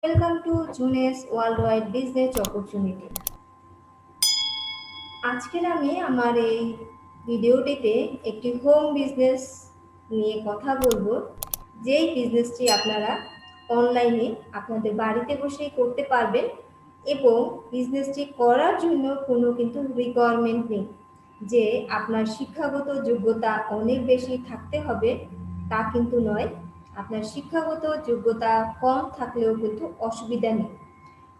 Welcome to Junes Worldwide Business Opportunity. আজকের আমি আমার এই ভিডিওটিতে একটি হোম বিজনেস নিয়ে কথা বলবো, যেই বিজনেসটি আপনারা অনলাইনে আপনাদের বাড়িতে বসেই করতে পারবেন এবং বিজনেসটি করার জন্য কোনো কিন্তু রিকোয়ারমেন্ট নেই যে আপনার শিক্ষাগত যোগ্যতা অনেক বেশি থাকতে হবে, তা কিন্তু নয়। আপনার শিক্ষাগত যোগ্যতা কম থাকলেও কিন্তু অসুবিধা নেই।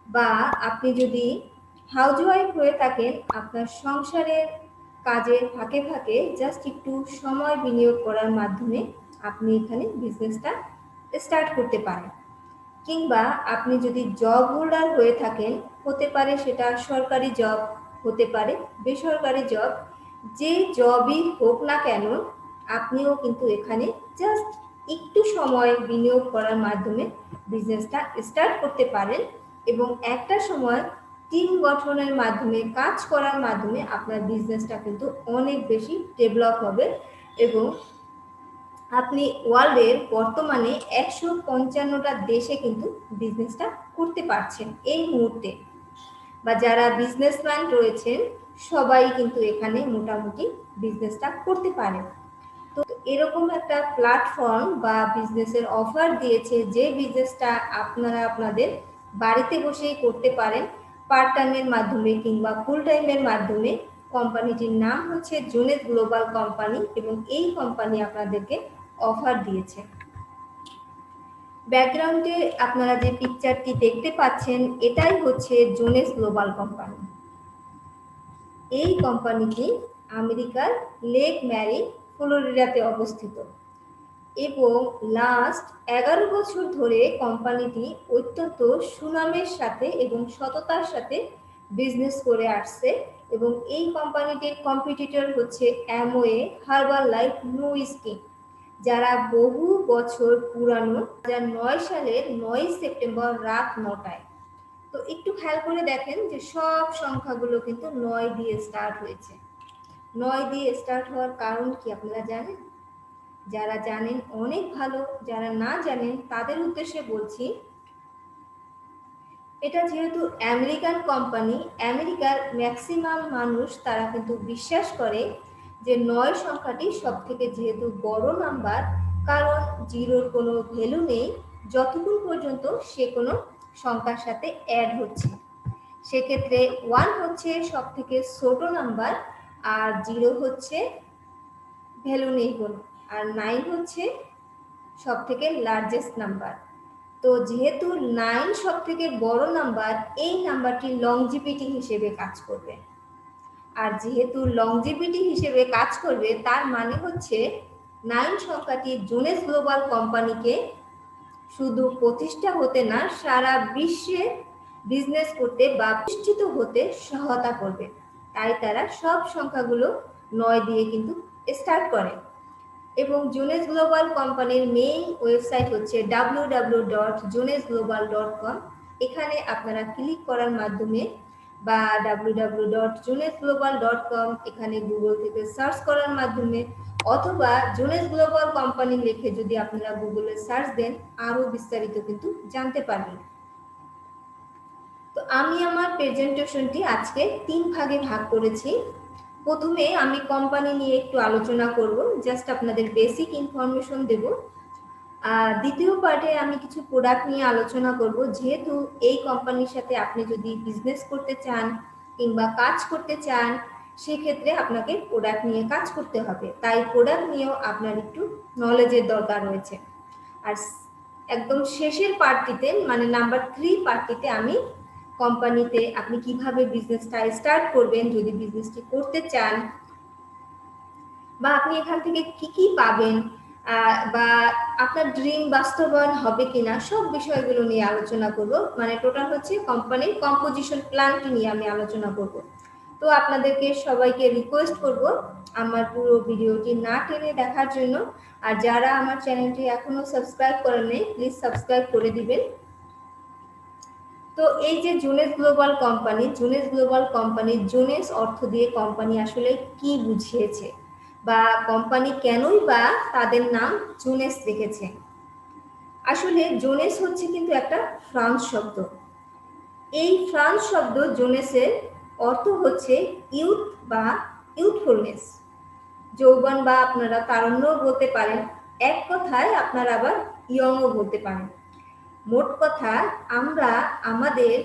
বা আপনি যদি হাউসওয়াইফ হয়ে থাকেন, আপনার সংসারের কাজের ফাঁকে ফাঁকে জাস্ট একটু সময় বিনিয়োগ করার মাধ্যমে আপনি এখানে বিজনেসটা স্টার্ট করতে পারেন। কিংবা আপনি যদি জব হোল্ডার হয়ে থাকেন, হতে পারে সেটা সরকারি জব, হতে পারে বেসরকারি জব, যে জবই হোক না কেন আপনিও কিন্তু এখানে জাস্ট একটু সময় বিনিয়োগ করার মাধ্যমে বিজনেসটা স্টার্ট করতে পারেন এবং একটা সময় টিম গঠনের মাধ্যমে কাজ করার মাধ্যমে আপনার বিজনেসটা কিন্তু অনেক বেশি ডেভেলপ হবে এবং আপনি ওয়ার্ল্ডের বর্তমানে 155টা দেশে কিন্তু বিজনেসটা করতে পারছেন এই মুহূর্তে। বা যারা বিজনেসম্যান রয়েছেন সবাই কিন্তু এখানে মোটামুটি বিজনেসটা করতে পারেন। তো এরকম একটা প্ল্যাটফর্ম বা বিজনেসের অফার দিয়েছে, যে বিজনেসটা আপনারা আপনাদের বাড়িতে বসেই করতে পারেন পার্ট টাইমের মাধ্যমে কিংবা ফুল টাইমের মাধ্যমে। কোম্পানিটির নাম হচ্ছে জুনেস গ্লোবাল কোম্পানি এবং এই কোম্পানি আপনাদেরকে অফার দিয়েছে। ব্যাকগ্রাউন্ডে আপনারা যে পিকচারটি দেখতে পাচ্ছেন এটাই হচ্ছে জুনেস গ্লোবাল কোম্পানি। এই কোম্পানিটি আমেরিকার লেক ম্যারি ফ্লোরিডাতে অবস্থিত এবং লাস্ট 11 বছর ধরে কোম্পানিটি অত্যন্ত সুনামের সাথে এবং সততার সাথে বিজনেস করে আসছে এবং এই কোম্পানিটির কম্পিটিটর হচ্ছে Amway, Herbalife, Nu Skin, যারা বহু বছর পুরানো। 2009 সালের 9 সেপ্টেম্বর রাত 9টায়। তো একটু খেয়াল করে দেখেন যে সব সংখ্যাগুলো কিন্তু 9 দিয়ে স্টার্ট হয়েছে। 9 দিয়ে স্টার্ট হওয়ার কারণ কি আপনারা জানেন? যারা জানেন অনেক ভালো, যারা না জানেন তাদের উদ্দেশ্যে বলছি। এটা যেহেতু আমেরিকান কোম্পানি, আমেরিকার ম্যাক্সিমাম মানুষ তারা কিন্তু বিশ্বাস করে যে 9 সংখ্যাটি সব থেকে যেহেতু বড় নাম্বার, কারণ জিরোর কোনো ভ্যালু নেই যতক্ষণ পর্যন্ত সে কোনো সংখ্যার সাথে অ্যাড হচ্ছে। সেক্ষেত্রে 1 হচ্ছে সব থেকে ছোট নাম্বার আর 0 হচ্ছে ভ্যালু নেই কোনো, আর 9 হচ্ছে সব থেকে লার্জেস্ট নাম্বার। তো যেহেতু 9 সব থেকে বড় নাম্বার, এই নাম্বারটি লংজিভিটি হিসেবে কাজ করবে। আর যেহেতু লংজিভিটি হিসেবে কাজ করবে তার মানে হচ্ছে 9 সংখ্যাটি জুনেস গ্লোবাল কোম্পানিকে শুধু প্রতিষ্ঠা হতে না, সারা বিশ্বে বিজনেস করতে বা প্রতিষ্ঠিত হতে সহায়তা করবে। তাই তারা সব সংখ্যাগুলো 9 দিয়ে কিন্তু স্টার্ট করে। এবং জুনেস গ্লোবাল কোম্পানির মেইন ওয়েবসাইট হচ্ছে www.junesglobal.com। এখানে আপনারা ক্লিক করার মাধ্যমে বা www.junesglobal.com এখানে গুগল থেকে সার্চ করার মাধ্যমে অথবা জুনেস গ্লোবাল কোম্পানি লিখে যদি আপনারা গুগলে সার্চ দেন আরো বিস্তারিত কিন্তু জানতে পারবেন। তো আমি আমার প্রেজেন্টেশনটি আজকে 3 ভাগে ভাগ করেছি। প্রথমে আমি কোম্পানি নিয়ে একটু আলোচনা করব, জাস্ট আপনাদের বেসিক ইনফরমেশন দেব। দ্বিতীয় পার্টে আমি কিছু প্রোডাক্ট নিয়ে আলোচনা করব, যেহেতু এই কোম্পানির সাথে আপনি যদি বিজনেস করতে চান কিংবা কাজ করতে চান সেক্ষেত্রে আপনাকে প্রোডাক্ট নিয়ে কাজ করতে হবে, তাই প্রোডাক্ট নিয়েও আপনার একটু নলেজের দরকার রয়েছে। আর একদম শেষের পার্টটিতে মানে নাম্বার 3 পার্টটিতে আমি কোম্পানিতে আপনি কিভাবে বিজনেসটা স্টার্ট করবেন যদি বিজনেসটি করতে চান, বা আপনি এখান থেকে কি কি পাবেন, বা আপনার ড্রিম বাস্তবায়ন হবে কিনা, সব বিষয়গুলো নিয়ে আলোচনা করব। মানে টোটাল হচ্ছে কোম্পানির কম্পোজিশন প্ল্যানটি নিয়ে আমি আলোচনা করব। তো আপনাদেরকে সবাইকে রিকোয়েস্ট করব আমার পুরো ভিডিওটি না টেনে দেখার জন্য। আর যারা আমার চ্যানেলটি এখনো সাবস্ক্রাইব করেননি প্লিজ সাবস্ক্রাইব করে দিবেন। তো এই যে জুনেস গ্লোবাল কোম্পানি, জুনেস গ্লোবাল কোম্পানি, জুনেস অর্থ দিয়ে কোম্পানি আসলে কি বুঝিয়েছে বা কোম্পানি কেনই বা তাদের নাম জুনেস রেখেছে। আসলে জোনেস হচ্ছে কিন্তু একটা ফ্রান্স শব্দ। এই ফ্রান্স শব্দ জোনেসের অর্থ হচ্ছে ইউথ বা ইউথফুলনেস, যৌবন বা আপনারা তারুণ্যও বলতে পারেন, এক কথায় আপনারা আবার ইয়ংও বলতে পারেন। মোট কথা, আমরা আমাদের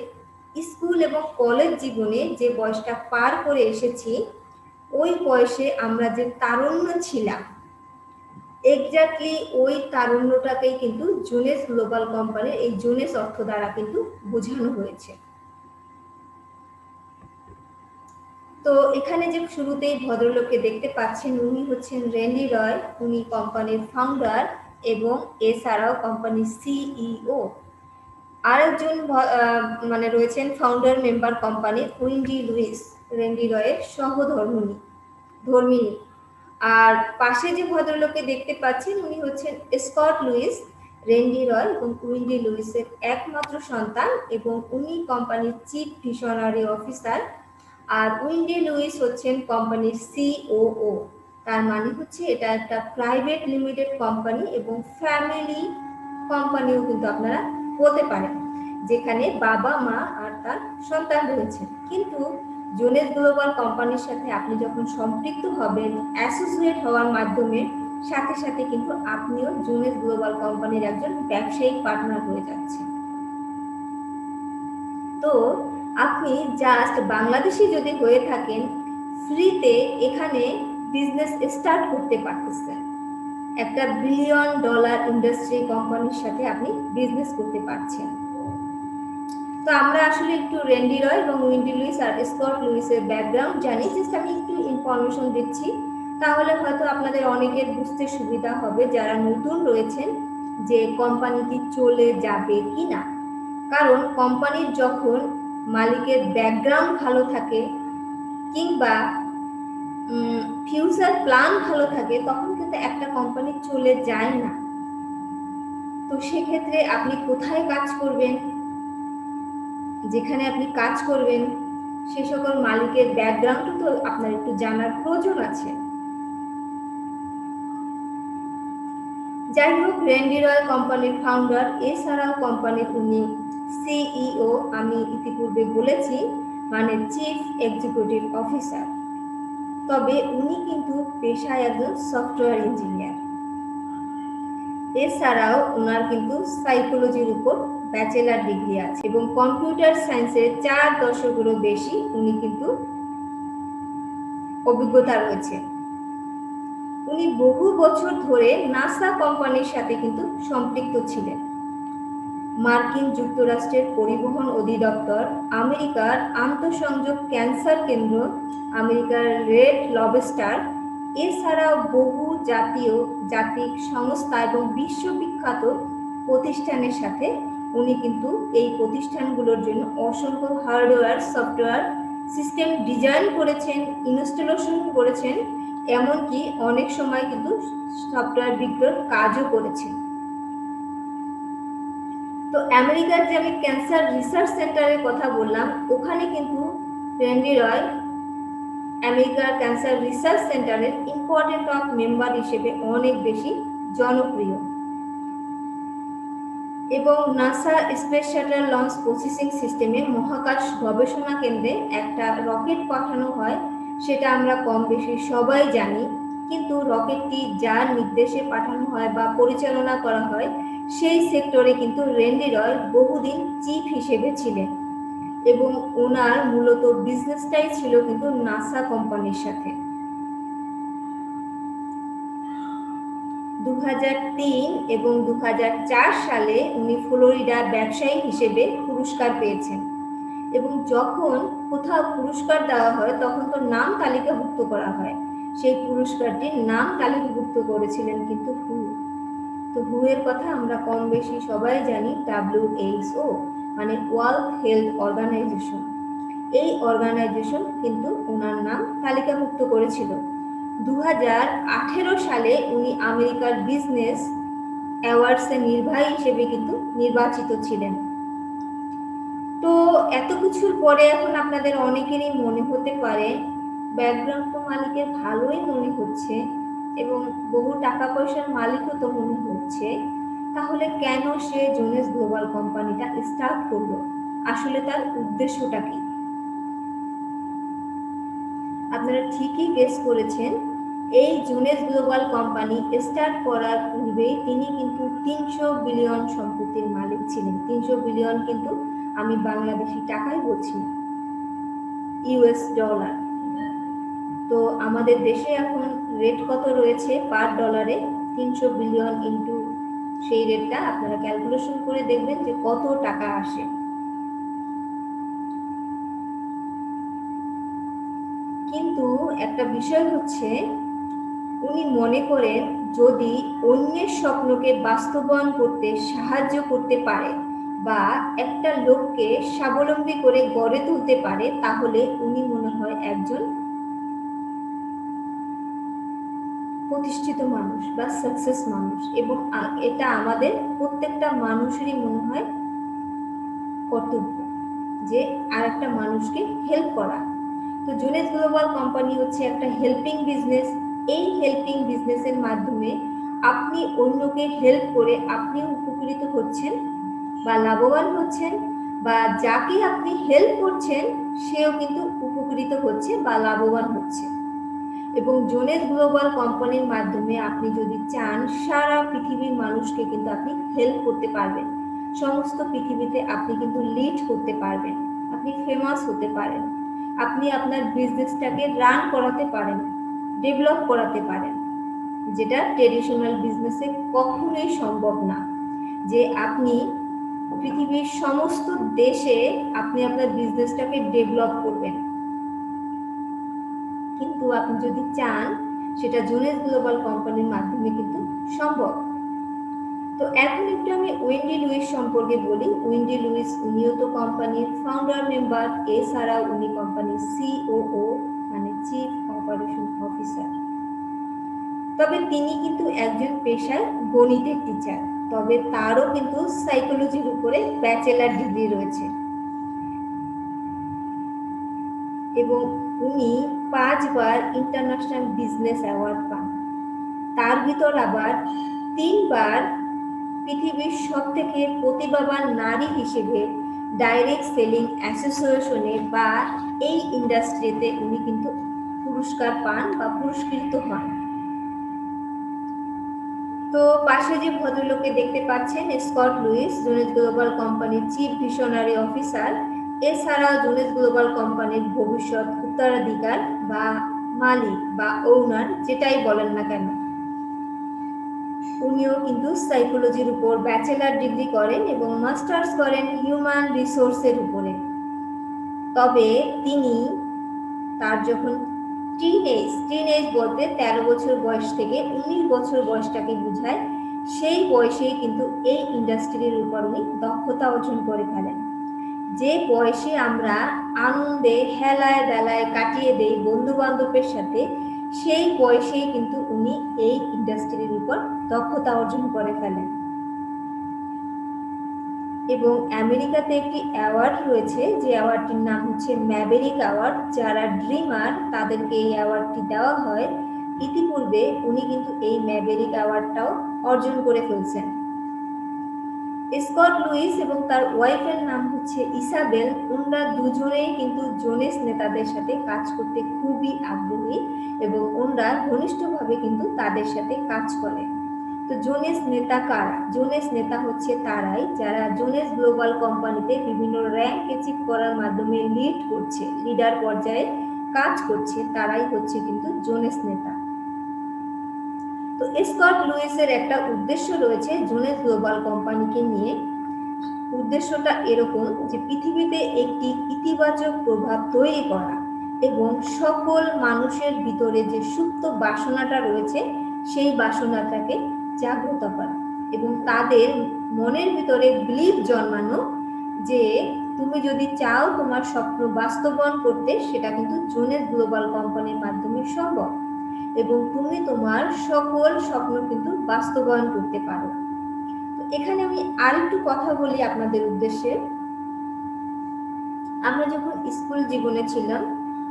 স্কুল এবং কলেজ জীবনে যে বয়সটা পার করে এসেছি, ওই বয়সে আমরা যে তারুণ্য ছিলাম, এক্স্যাক্টলি ওই তারুণ্যটাকেই কিন্তু জোনেস গ্লোবাল কোম্পানির এই জোনেস অর্থ দ্বারা কিন্তু বোঝানো হয়েছে। তো এখানে যে শুরুতেই ভদ্রলোককে দেখতে পাচ্ছেন, উনি হচ্ছেন রেন্ডি রয়। উনি কোম্পানির ফাউন্ডার এবং এছাড়াও কোম্পানির সিইও। আরেকজন মানে রয়েছেন ফাউন্ডার মেম্বার কোম্পানির উইন্ডি লুইস, রেন্ডি রয়ের ধর্মিনী। আর পাশে যে ভদ্রলোককে দেখতে পাচ্ছেন, উনি হচ্ছেন স্কট লুইস, রেন্ডি রয় এবং উইন্ডি লুইসের একমাত্র সন্তান, এবং উনি কোম্পানির চিফ ভিশনারি অফিসার। আর উইন্ডি লুইস হচ্ছেন কোম্পানির সিওও। তার মানে হচ্ছে এটা একটা প্রাইভেট লিমিটেড কোম্পানি এবং ফ্যামিলি কোম্পানিও কিন্তু আপনারা বলতে পারেন, যেখানে বাবা মা আর তার সন্তান রয়েছে। কিন্তু জোনেস গ্লোবাল কোম্পানির সাথে আপনি যখন সম্পৃক্ত হবেন, অ্যাসোসিয়েট হওয়ার মাধ্যমে, সাথে সাথে কিন্তু আপনিও জোনেস গ্লোবাল কোম্পানির একজন ব্যবসায়িক পার্টনার হয়ে যাচ্ছেন। তো আপনি জাস্ট বাংলাদেশি যদি হয়ে থাকেন, ফ্রিতে এখানে বিজনেস স্টার্ট করতে পারতেছেন। একটা $1 বিলিয়ন ইন্ডাস্ট্রি কোম্পানির সাথে আপনি বিজনেস করতে পারছেন। তো আমরা আসলে একটু রেন্ডি রয় এবং উইন্ডি লুইস আর স্কট লুইসের ব্যাকগ্রাউন্ড জানি, জাস্ট আমি একটু ইনফরমেশন দিচ্ছি, তাহলে হয়তো আপনাদের অনেকের বুঝতে সুবিধা হবে যারা নতুন রয়েছেন, যে কোম্পানিটি চলে যাবে কি না। কারণ কোম্পানির যখন মালিকের ব্যাকগ্রাউন্ড ভালো থাকে কিংবা ফিউচার প্ল্যান ভালো থাকে, তখন কিন্তু একটা কোম্পানি চলে যায় না। তো সেক্ষেত্রে আপনি কোথায় কাজ করবেন, যেখানে আপনি কাজ করবেন, সে সকল মালিকের ব্যাকগ্রাউন্ড তো আপনার একটু জানার প্রয়োজন আছে। যাই হোক, রেন্ডি রয় কোম্পানির ফাউন্ডার, এছাড়াও কোম্পানির উনি সিইও, আমি ইতিপূর্বে বলেছি, মানে চিফ এক্সিকিউটিভ অফিসার। তবে উনি কিন্তু পেশায় একজন সফটওয়্যার ইঞ্জিনিয়ার। এছাড়াও ওনার কিন্তু সাইকোলজির উপর ব্যাচেলার ডিগ্রি আছে এবং কম্পিউটার সায়েন্সের 4 দশকেরও বেশি উনি কিন্তু অভিজ্ঞতা রয়েছে। উনি বহু বছর ধরে নাসা কোম্পানির সাথে কিন্তু সম্পৃক্ত ছিলেন। মার্কিন যুক্তরাষ্ট্রের পরিবহন অধিদপ্তর, আমেরিকার আন্তঃসংযোগ ক্যান্সার কেন্দ্র, আমেরিকার রেড লবস্টার, এছাড়াও বহু জাতিক সংস্থা এবং বিশ্ববিখ্যাত প্রতিষ্ঠানের সাথে উনি কিন্তু এই প্রতিষ্ঠানগুলোর জন্য অসংখ্য হার্ডওয়্যার, সফটওয়্যার সিস্টেম ডিজাইন করেছেন, ইনস্টলেশন করেছেন, এমনকি অনেক সময় কিন্তু সফটওয়্যার বিক্রয়ের কাজও করেছেন। তো আমেরিকার যে আমি ক্যান্সার রিসার্চ সেন্টারের কথা বললাম, ওখানে কিন্তু রেন্ডি রয় আমেরিকার ক্যান্সার রিসার্চ সেন্টারের ইম্পর্টেন্ট অফ মেম্বার হিসেবে অনেক বেশি জনপ্রিয়। এবং NASA space shuttle launch processing সিস্টেমে মহাকাশ গবেষণা কেন্দ্রে একটা রকেট পাঠানো হয়, সেটা আমরা কম বেশি সবাই জানি। কিন্তু রকেটটি যার নির্দেশে পাঠানো হয় বা পরিচালনা করা হয়, সেই সেক্টরে কিন্তু রেন্ডি রয় বহুদিন চিফ হিসেবে ছিলেন এবং ওনার মূলত বিজনেসটাই ছিল কিন্তু নাসা কোম্পানির সাথে। 2003 এবং 2004 সালে উনি ফ্লোরিডা ব্যবসায়ী হিসেবে পুরস্কার পেয়েছেন। এবং যখন কোথাও পুরস্কার দেওয়া হয়, তখন তো নাম তালিকাভুক্ত করা হয়। সেই পুরস্কারটির নাম তালিকাভুক্ত করেছিলেন কিন্তু হু। তো হু এর কথা আমরা কম বেশি সবাই জানি, WHO, মানে ওয়ার্ল্ড হেলথ অর্গানাইজেশন। এই অর্গানাইজেশন কিন্তু ওনার নাম তালিকাভুক্ত করেছিল। 2018 সালে উনি আমেরিকার বিজনেস অ্যাওয়ার্ডসের নির্বাহী হিসেবে কিন্তু নির্বাচিত ছিলেন। তো এত কিছুর পরে এখন আপনাদের অনেকেরই মনে হতে পারে, ব্যাকগ্রাউন্ড তো মালিকের ভালোই মনে হচ্ছে এবং বহু টাকা পয়সার মালিকও তো মনে হচ্ছে, তাহলে কেন সে জোনেস গ্লোবাল কোম্পানিটা স্টার্ট করলো, আসলে তার উদ্দেশ্যটা কি? আপনারা ঠিকই গেস করেছেন, এই জোনেস গ্লোবাল কোম্পানি স্টার্ট করার পূর্বে তিনি কিন্তু 300 বিলিয়ন সম্পত্তির মালিক ছিলেন। 300 বিলিয়ন কিন্তু আমি বাংলাদেশি টাকায় বলছি, ইউএস ডলার। তো আমাদের দেশে এখন রেট কত রয়েছে পার ডলারে? 300 বিলিয়ন ইন্টু সেই রেটটা আপনারা ক্যালকুলেশন করে দেখবেন যে কত টাকা আসে। কিন্তু একটা বিষয় হচ্ছে, উনি মনে করেন যদি অন্যের স্বপ্নকে বাস্তবায়ন করতে সাহায্য করতে পারে বা একটা লোককে স্বাবলম্বী করে গড়ে তুলতে পারে, তাহলে উনি মনে হয় একজন প্রতিষ্ঠিত মানুষ বা সাকসেস মানুষ। এবং এটা আমাদের প্রত্যেকটা মানুষেরই মনে হয় কর্তব্য যে আরেকটা মানুষকে হেল্প করা। তো জোনেস গ্লোবাল কোম্পানি হচ্ছে একটা হেল্পিং বিজনেস। এই হেল্পিং বিজনেসের মাধ্যমে আপনি অন্যকে হেল্প করে আপনিও উপকৃত হচ্ছেন বা লাভবান হচ্ছেন, বা যাকে আপনি হেল্প করছেন সেও কিন্তু উপকৃত হচ্ছে বা লাভবান হচ্ছে। এবং জোনেস গ্লোবাল কোম্পানির মাধ্যমে আপনি যদি চান, সারা পৃথিবীর মানুষকে কিন্তু আপনি হেল্প করতে পারবেন। সমস্ত পৃথিবীতে আপনি কিন্তু লিড করতে পারবেন, আপনি ফেমাস হতে পারেন, আপনি আপনার বিজনেসটাকে রান করাতে পারেন, ডেভেলপ করাতে পারেন, যেটা ট্রেডিশনাল বিজনেসে কখনোই সম্ভব না। যে আপনি পৃথিবীর সমস্ত দেশে আপনি আপনার বিজনেসটাকে ডেভেলপ করবেন, কিন্তু আপনি যদি চান সেটা জোনেস গ্লোবাল কোম্পানির মাধ্যমে কিন্তু সম্ভব। তো এখন একটু আমি ওয়েন্ডি লুইস সম্পর্কে বলি। ওয়েন্ডি লুইস উনিও তো কোম্পানির ফাউন্ডার মেম্বার, এছাড়াও উনি কোম্পানির সিওও মানে চিফ অপারেশন অফিসার। তবে তিনি কিন্তু একজন পেশায় গণিতের টিচার, তবে তারও কিন্তু সাইকোলজির উপরে ব্যাচেলার ডিগ্রি রয়েছে। এবং উনি 5 বার ইন্টারন্যাশনাল বিজনেস অ্যাওয়ার্ড পান। তার ভিতর আবার 3 বার পৃথিবীর সবথেকে প্রতিভাবান নারী হিসেবে ডাইরেক্ট সেলিং অ্যাসোসিয়েশনে বা এই ইন্ডাস্ট্রিতে উনি কিন্তু পুরস্কার পান বা পুরস্কৃত হন। তো পাশে যে ভদ্রলোককে দেখতে পাচ্ছেন, স্কট লুইস, জোনেস গ্লোবাল কোম্পানির চিফ ভিশনারি অফিসার। এছাড়াও জোনেস গ্লোবাল কোম্পানির ভবিষ্যৎ উত্তরাধিকার বা মালিক বা ওনার, যেটাই বলেন না কেন। উনিও কিন্তু সাইকোলজির উপর ব্যাচেলার ডিগ্রি করেন এবং মাস্টার্স করেন হিউম্যান রিসোর্সের উপরে। তবে তিনি তার যখন টিনেজ বলতে 13 বছর বয়স থেকে 19 বছর বয়সটাকে বোঝায়, সেই বয়সেই কিন্তু এই ইন্ডাস্ট্রির উপর উনি দক্ষতা অর্জন করে ফেলেন। যে বয়সে আমরা আনন্দে হেলায় বেলায় কাটিয়ে দেই বন্ধু বান্ধবের সাথে, সেই বয়সেই কিন্তু উনি এই ইন্ডাস্ট্রির উপর দক্ষতা অর্জন করে ফেলেন। এবং আমেরিকাতে একটি অ্যাওয়ার্ড রয়েছে, যে অ্যাওয়ার্ডটির নাম হচ্ছে ম্যাভেরিক অ্যাওয়ার্ড। যারা ড্রিমার তাদেরকে এই অ্যাওয়ার্ডটি দেওয়া হয়। ইতিপূর্বে উনি কিন্তু এই ম্যাভেরিক অ্যাওয়ার্ডটাও অর্জন করে ফেলছেন। স্কট লুইস এবং তার ওয়াইফের নাম হচ্ছে ইসাবেল। ওনারা দুজনেই কিন্তু জোনেস নেতাদের সাথে কাজ করতে খুবই আগ্রহী এবং ওনারা ঘনিষ্ঠভাবে কিন্তু তাদের সাথে কাজ করে। তো জোনেস নেতা কারা? জোনেস নেতা হচ্ছে তারাই যারা জোনেস গ্লোবাল কোম্পানিতে বিভিন্ন র্যাঙ্ক অ্যাচিভ করার মাধ্যমে লিড করছে, লিডার পর্যায়ে কাজ করছে, তারাই হচ্ছে কিন্তু জোনেস নেতা। তো স্কট লুইসের একটা উদ্দেশ্য রয়েছে জোনেস গ্লোবাল কোম্পানিকে নিয়ে। উদ্দেশ্যটা এরকম যে পৃথিবীতে একটি ইতিবাচক প্রভাব তৈরি করা এবং সকল মানুষের ভিতরে যে সুপ্ত বাসনাটা রয়েছে সেই বাসনাটাকে জাগ্রত করা এবং তাদের মনের ভিতরে বিলিভ জন্মানো যে তুমি যদি চাও তোমার স্বপ্ন বাস্তবায়ন করতে, সেটা কিন্তু জোনেস গ্লোবাল কোম্পানির মাধ্যমে সম্ভব এবং তুমি তোমার সকল স্বপ্ন কিন্তু বাস্তবায়ন করতে পারো। তো এখানে আমি আরেকটু কথা বলি আপনাদের উদ্দেশ্যে। আমরা যখন স্কুল জীবনে ছিলাম,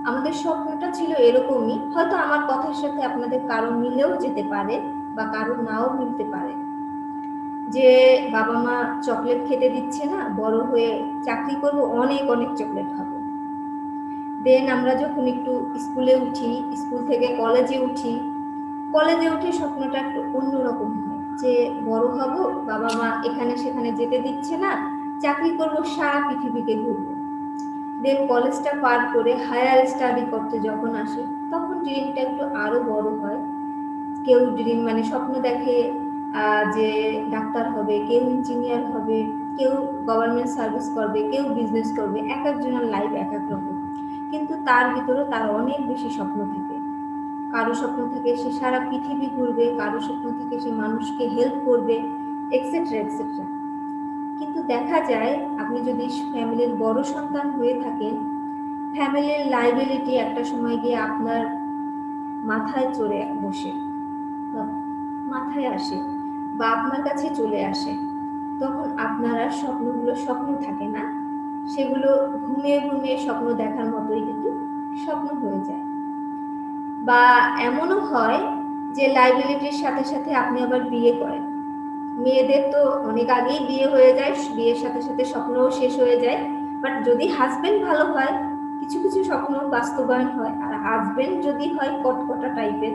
আমাদের স্বপ্নটা ছিল এরকমই, হয়তো আমার কথার সাথে আপনাদের কারো মিলেও যেতে পারে বা কারো নাও মিলতে পারে, যে বাবা মা চকলেট খেতে দিচ্ছে না, বড় হয়ে চাকরি করব, অনেক অনেক চকলেট খাবো। দেন আমরা যখন একটু স্কুলে উঠি, স্কুল থেকে কলেজে উঠি, কলেজে উঠে স্বপ্নটা একটু অন্যরকম হয় যে বড় হব, বাবা মা এখানে সেখানে যেতে দিচ্ছে না, চাকরি করব, সারা পৃথিবীকে ঘুরবো। দেন কলেজটা পার করে হায়ার স্টাডি করতে যখন আসে, তখন ড্রিমটা একটু আরো বড় হয়। কেউ ড্রিম মানে স্বপ্ন দেখে যে ডাক্তার হবে, কেউ ইঞ্জিনিয়ার হবে, কেউ গভর্নমেন্ট সার্ভিস করবে, কেউ বিজনেস করবে। এক একজনের লাইফ এক এক রকম, কিন্তু তার ভিতরে তার অনেক বেশি স্বপ্ন থাকে। কারো স্বপ্ন থাকে সে সারা পৃথিবী ঘুরবে, কারো স্বপ্ন থাকে সে মানুষকে হেল্প করবে, এক্সেট্রা এক্সেট্রা। কিন্তু দেখা যায় আপনি যদি ফ্যামিলির বড় সন্তান হয়ে থাকেন, ফ্যামিলির লাইবিলিটি একটা সময় গিয়ে আপনার মাথায় চড়ে বসে, মাথায় আসে বা আপনার কাছে চলে আসে। তখন আপনার আর স্বপ্নগুলো স্বপ্ন থাকে না, সেগুলো ঘুমিয়ে ঘুমিয়ে স্বপ্ন দেখার মতোই কিন্তু স্বপ্ন হয়ে যায়। বা এমনও হয় যে লাইবিলিটির সাথে সাথে আপনি আবার বিয়ে করেন। মেয়েদের তো অনেক আগেই বিয়ে হয়ে যায়, বিয়ের সাথে সাথে স্বপ্নও শেষ হয়ে যায়। বাট যদি হাজবেন্ড ভালো হয়, কিছু কিছু স্বপ্ন বাস্তবায়ন হয়। আর হাজবেন্ড যদি হয় কটকটা টাইপের,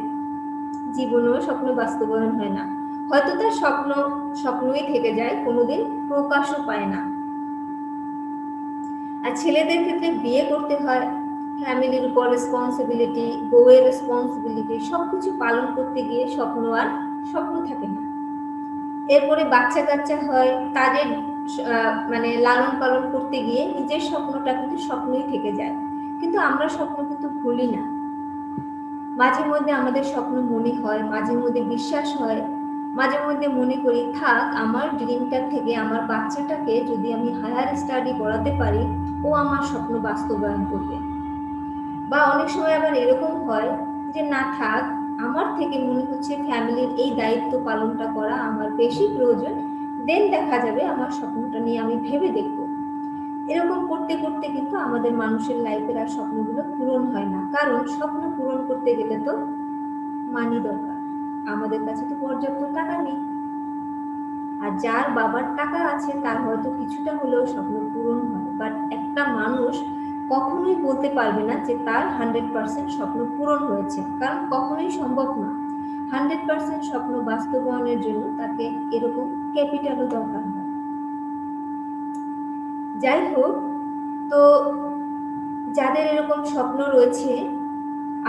জীবনেও স্বপ্ন বাস্তবায়ন হয় না, হয়তো তার স্বপ্ন স্বপ্নই থেকে যায়, কোনোদিন প্রকাশও পায় না। আর ছেলেদের ক্ষেত্রে বিয়ে করতে হয়, ফ্যামিলির উপর রেসপন্সিবিলিটি, বউয়ের রেসপন্সিবিলিটি, সবকিছু পালন করতে গিয়ে স্বপ্ন আর স্বপ্ন থাকে না। এরপরে বাচ্চা কাচ্চা হয়, তাদের মানে লালন পালন করতে গিয়ে নিজের স্বপ্নটা কিন্তু স্বপ্নই থেকে যায়। কিন্তু আমরা স্বপ্ন কিন্তু ভুলি না। মাঝে মধ্যে আমাদের স্বপ্ন মনে হয়, মাঝে মধ্যে বিশ্বাস হয়, মাঝে মধ্যে মনে করি থাক আমার ড্রিমটার থেকে আমার বাচ্চাটাকে যদি আমি হায়ার স্টাডি করাতে পারি, ও আমার স্বপ্ন বাস্তবায়ন করবে। বা অনেক সময় আবার এরকম হয় যে না থাক, আমার থেকে মনে হচ্ছে ফ্যামিলির এই দায়িত্ব পালনটা করা আমার বেশি প্রয়োজন, দেন দেখা যাবে আমার স্বপ্নটা নিয়ে আমি ভেবে দেখব। এরকম করতে করতে কিন্তু আমাদের মানুষের লাইফের আর স্বপ্নগুলো পূরণ হয় না, কারণ স্বপ্ন পূরণ করতে গেলে তো মানি দরকার, আমাদের কাছে তো পর্যাপ্ত টাকা নেই। আর যার বাবার টাকা আছে তার হয়তো কিছুটা হলেও স্বপ্ন পূরণ হয়, বাট একটা মানুষ কখনোই বলতে পারবে না যে তার 100% স্বপ্ন পূরণ হয়েছে, কারণ কখনোই সম্ভব না। 100% স্বপ্ন বাস্তবায়নের জন্য তাকে এরকম ক্যাপিটালও দরকার হয়। যাই হোক, তো যাদের এরকম স্বপ্ন রয়েছে,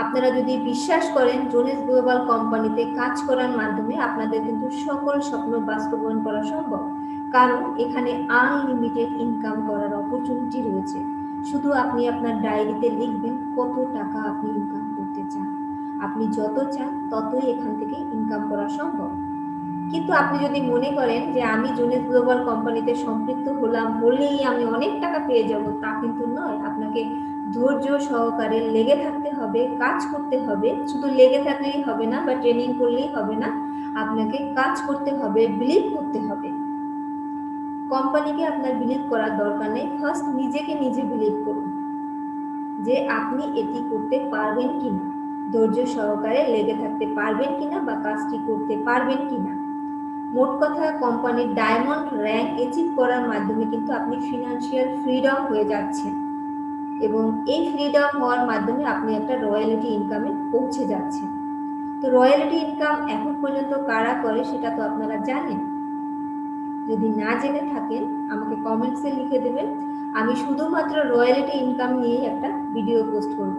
আপনারা যদি বিশ্বাস করেন জোনেস গ্লোবাল কোম্পানিতে কাজ করার মাধ্যমে আপনাদের কিন্তু সকল স্বপ্ন বাস্তবায়ন করা সম্ভব, কারণ এখানে আনলিমিটেড ইনকাম করার অপরচুনিটি রয়েছে। শুধু আপনি আপনার ডায়েরিতে লিখবেন কত টাকা আপনি ইনকাম করতে চান, আপনি যত চান ততই এখান থেকে ইনকাম করা সম্ভব। কিন্তু আপনি যদি মনে করেন যে আমি জোনেস গ্লোবাল কোম্পানিতে সম্পৃক্ত হলেই আমি অনেক টাকা পেয়ে যাব, তা কিন্তু নয়। আপনাকে ধৈর্য সহকারে লেগে থাকতে হবে, কাজ করতে হবে। শুধু লেগে থাকলেই হবে না বা ট্রেনিং করলেই হবে না, আপনাকে কাজ করতে হবে, বিলিভ করতে হবে। কোম্পানিকে আপনার বিলিভ করার দরকার নেই, ফার্স্ট নিজেকে নিজে বিলিভ করুন যে আপনি এটি করতে পারবেন কিনা, ধৈর্য সহকারে লেগে থাকতে পারবেন কিনা বা কাজটি করতে পারবেন কিনা। মোট কথা, কোম্পানির ডায়মন্ড র্যাঙ্ক অ্যাচিভ করার মাধ্যমে কিন্তু আপনি ফিনান্সিয়াল ফ্রিডম হয়ে যাচ্ছেন, এবং এই ফ্রিডম হওয়ার মাধ্যমে আপনি একটা রয়্যালিটি ইনকামে পৌঁছে যাচ্ছেন। তো রয়্যালিটি ইনকাম এখন পর্যন্ত কারা করে সেটা তো আপনারা জানেন। যদি না জেনে থাকেন আমাকে কমেন্টসে লিখে দেবেন, আমি শুধুমাত্র রয়্যালিটি ইনকাম নিয়েই একটা ভিডিও পোস্ট করব।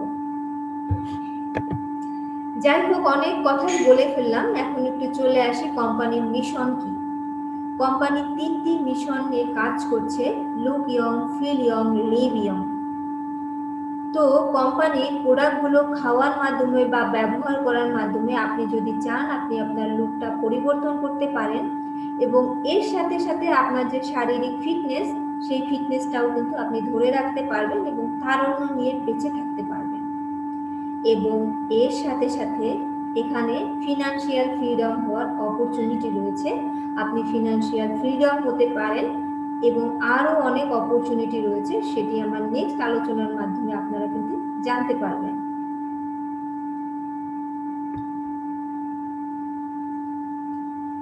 যাই হোক, অনেক কথাই বলে ফেললাম, এখন একটু চলে আসি কোম্পানির মিশন কি। কোম্পানি 3টি মিশন নিয়ে কাজ করছে, look young, feel young, live young. তো কোম্পানির প্রোডাক্টগুলো খাওয়ার মাধ্যমে বা ব্যবহার করার মাধ্যমে আপনি যদি চান আপনি আপনার লুকটা পরিবর্তন করতে পারেন, এবং এর সাথে সাথে আপনার যে শারীরিক ফিটনেস, সেই ফিটনেসটাও কিন্তু আপনি ধরে রাখতে পারবেন এবং তারুণ্য নিয়ে বেঁচে থাকতে পারবেন। এবং এর সাথে সাথে এখানে ফিনান্সিয়াল ফ্রিডম হওয়ার অপরচুনিটি রয়েছে, আপনি ফিনান্সিয়াল ফ্রিডম হতে পারেন এবং আরও অনেক অপরচুনিটি রয়েছে, সেটি আমার নেক্সট আলোচনার মাধ্যমে আপনারা কিন্তু জানতে পারবেন।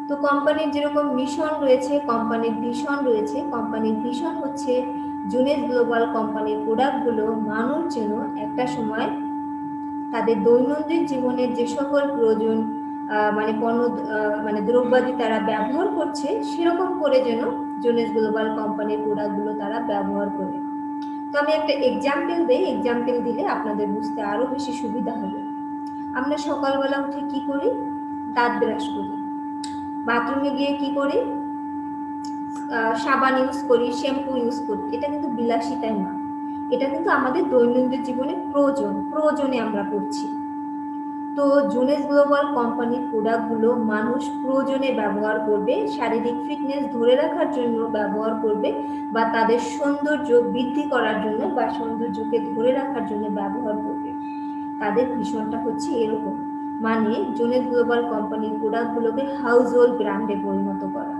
তো তো কোম্পানির যেরকম মিশন রয়েছে, কোম্পানির ভিশন রয়েছে। কোম্পানির ভিশন হচ্ছে জুনেস গ্লোবাল কোম্পানির প্রোডাক্টগুলো মানুষ যেন একটা সময় তাদের দৈনন্দিন জীবনের যে সকল প্রয়োজন মানে পণ্য মানে দ্রব্যাদি তারা ব্যবহার করছে, সেরকম করে যেন জুনেস গ্লোবাল কোম্পানির প্রোডাক্টগুলো তারা ব্যবহার করে। তো আমি একটা এক্সাম্পল দিই, এক্সাম্পল দিলে আপনাদের বুঝতে আরো বেশি সুবিধা হবে। আমরা সকালবেলা উঠে কি করি? দাঁত ব্রাশ করি, বাথরুমে গিয়ে কি করি? সাবান ইউজ করি, শ্যাম্পু ইউজ করি। এটা কিন্তু বিলাসিতায় না, এটা কিন্তু আমাদের দৈনন্দিন জীবনে প্রয়োজনে আমরা করছি। তো জুনেস গ্লোবাল কোম্পানির প্রোডাক্টগুলো মানুষ প্রয়োজনে ব্যবহার করবে, শারীরিক ফিটনেস ধরে রাখার জন্য ব্যবহার করবে, বা তাদের সৌন্দর্য বৃদ্ধি করার জন্য বা সৌন্দর্যকে ধরে রাখার জন্য ব্যবহার করবে। তাদের ভীষণটা হচ্ছে এরকম, মানে জুনেস গ্লোবাল কোম্পানির প্রোডাক্টগুলোকে হাউস হোল্ড ব্র্যান্ডে পরিণত করা।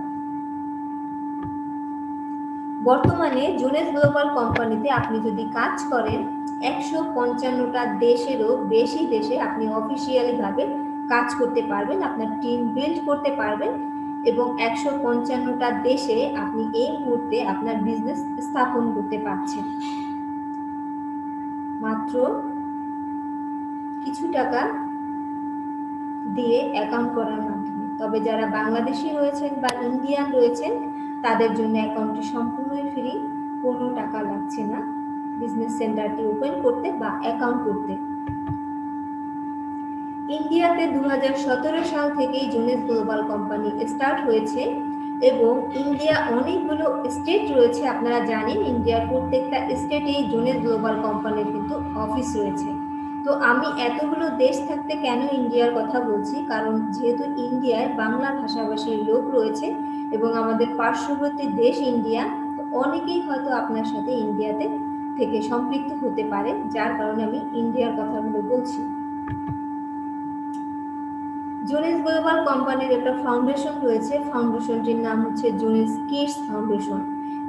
বর্তমানে জুনেস গ্লোবাল কোম্পানিতে আপনি যদি কাজ করেন, 155টা দেশেরও বেশি দেশে আপনি অফিসিয়ালি ভাবে কাজ করতে পারবেন, আপনার টিম বিল্ড করতে পারবেন, এবং 155টা দেশে আপনি এই মুহূর্তে আপনার বিজনেস স্থাপন করতে পারছেন মাত্র কিছু টাকা দিয়ে অ্যাকাউন্ট করার মাধ্যমে। তবে যারা বাংলাদেশি রয়েছেন বা ইন্ডিয়ান রয়েছেন, তাদের জন্য অ্যাকাউন্টটি সম্পূর্ণই ফ্রি, কোনো টাকা লাগছে না বিজনেস সেন্টারটি ওপেন করতে বা অ্যাকাউন্ট করতে। ইন্ডিয়াতে 2017 সাল থেকেই জুনেস গ্লোবাল কোম্পানি স্টার্ট হয়েছে, এবং ইন্ডিয়া অনেকগুলো স্টেট রয়েছে। আপনারা জানেন ইন্ডিয়ার প্রত্যেকটা স্টেটেই জুনেস গ্লোবাল কোম্পানির কিন্তু অফিস রয়েছে। তো আমি এতগুলো দেশ থাকতে কেন ইন্ডিয়ার কথা বলছি, কারণ যেহেতু ইন্ডিয়ায় বাংলা ভাষাভাষীর লোক রয়েছে এবং আমাদের পার্শ্ববর্তী দেশ ইন্ডিয়া, তো অনেকেই হয়তো আপনার সাথে ইন্ডিয়াতে থেকে সম্পৃক্ত হতে পারে, যার কারণে আমি ইন্ডিয়ার কথাগুলো বলছি। জুনেস গ্লোবাল কোম্পানির একটা ফাউন্ডেশন রয়েছে, ফাউন্ডেশনটির নাম হচ্ছে জুনেস কিডস ফাউন্ডেশন,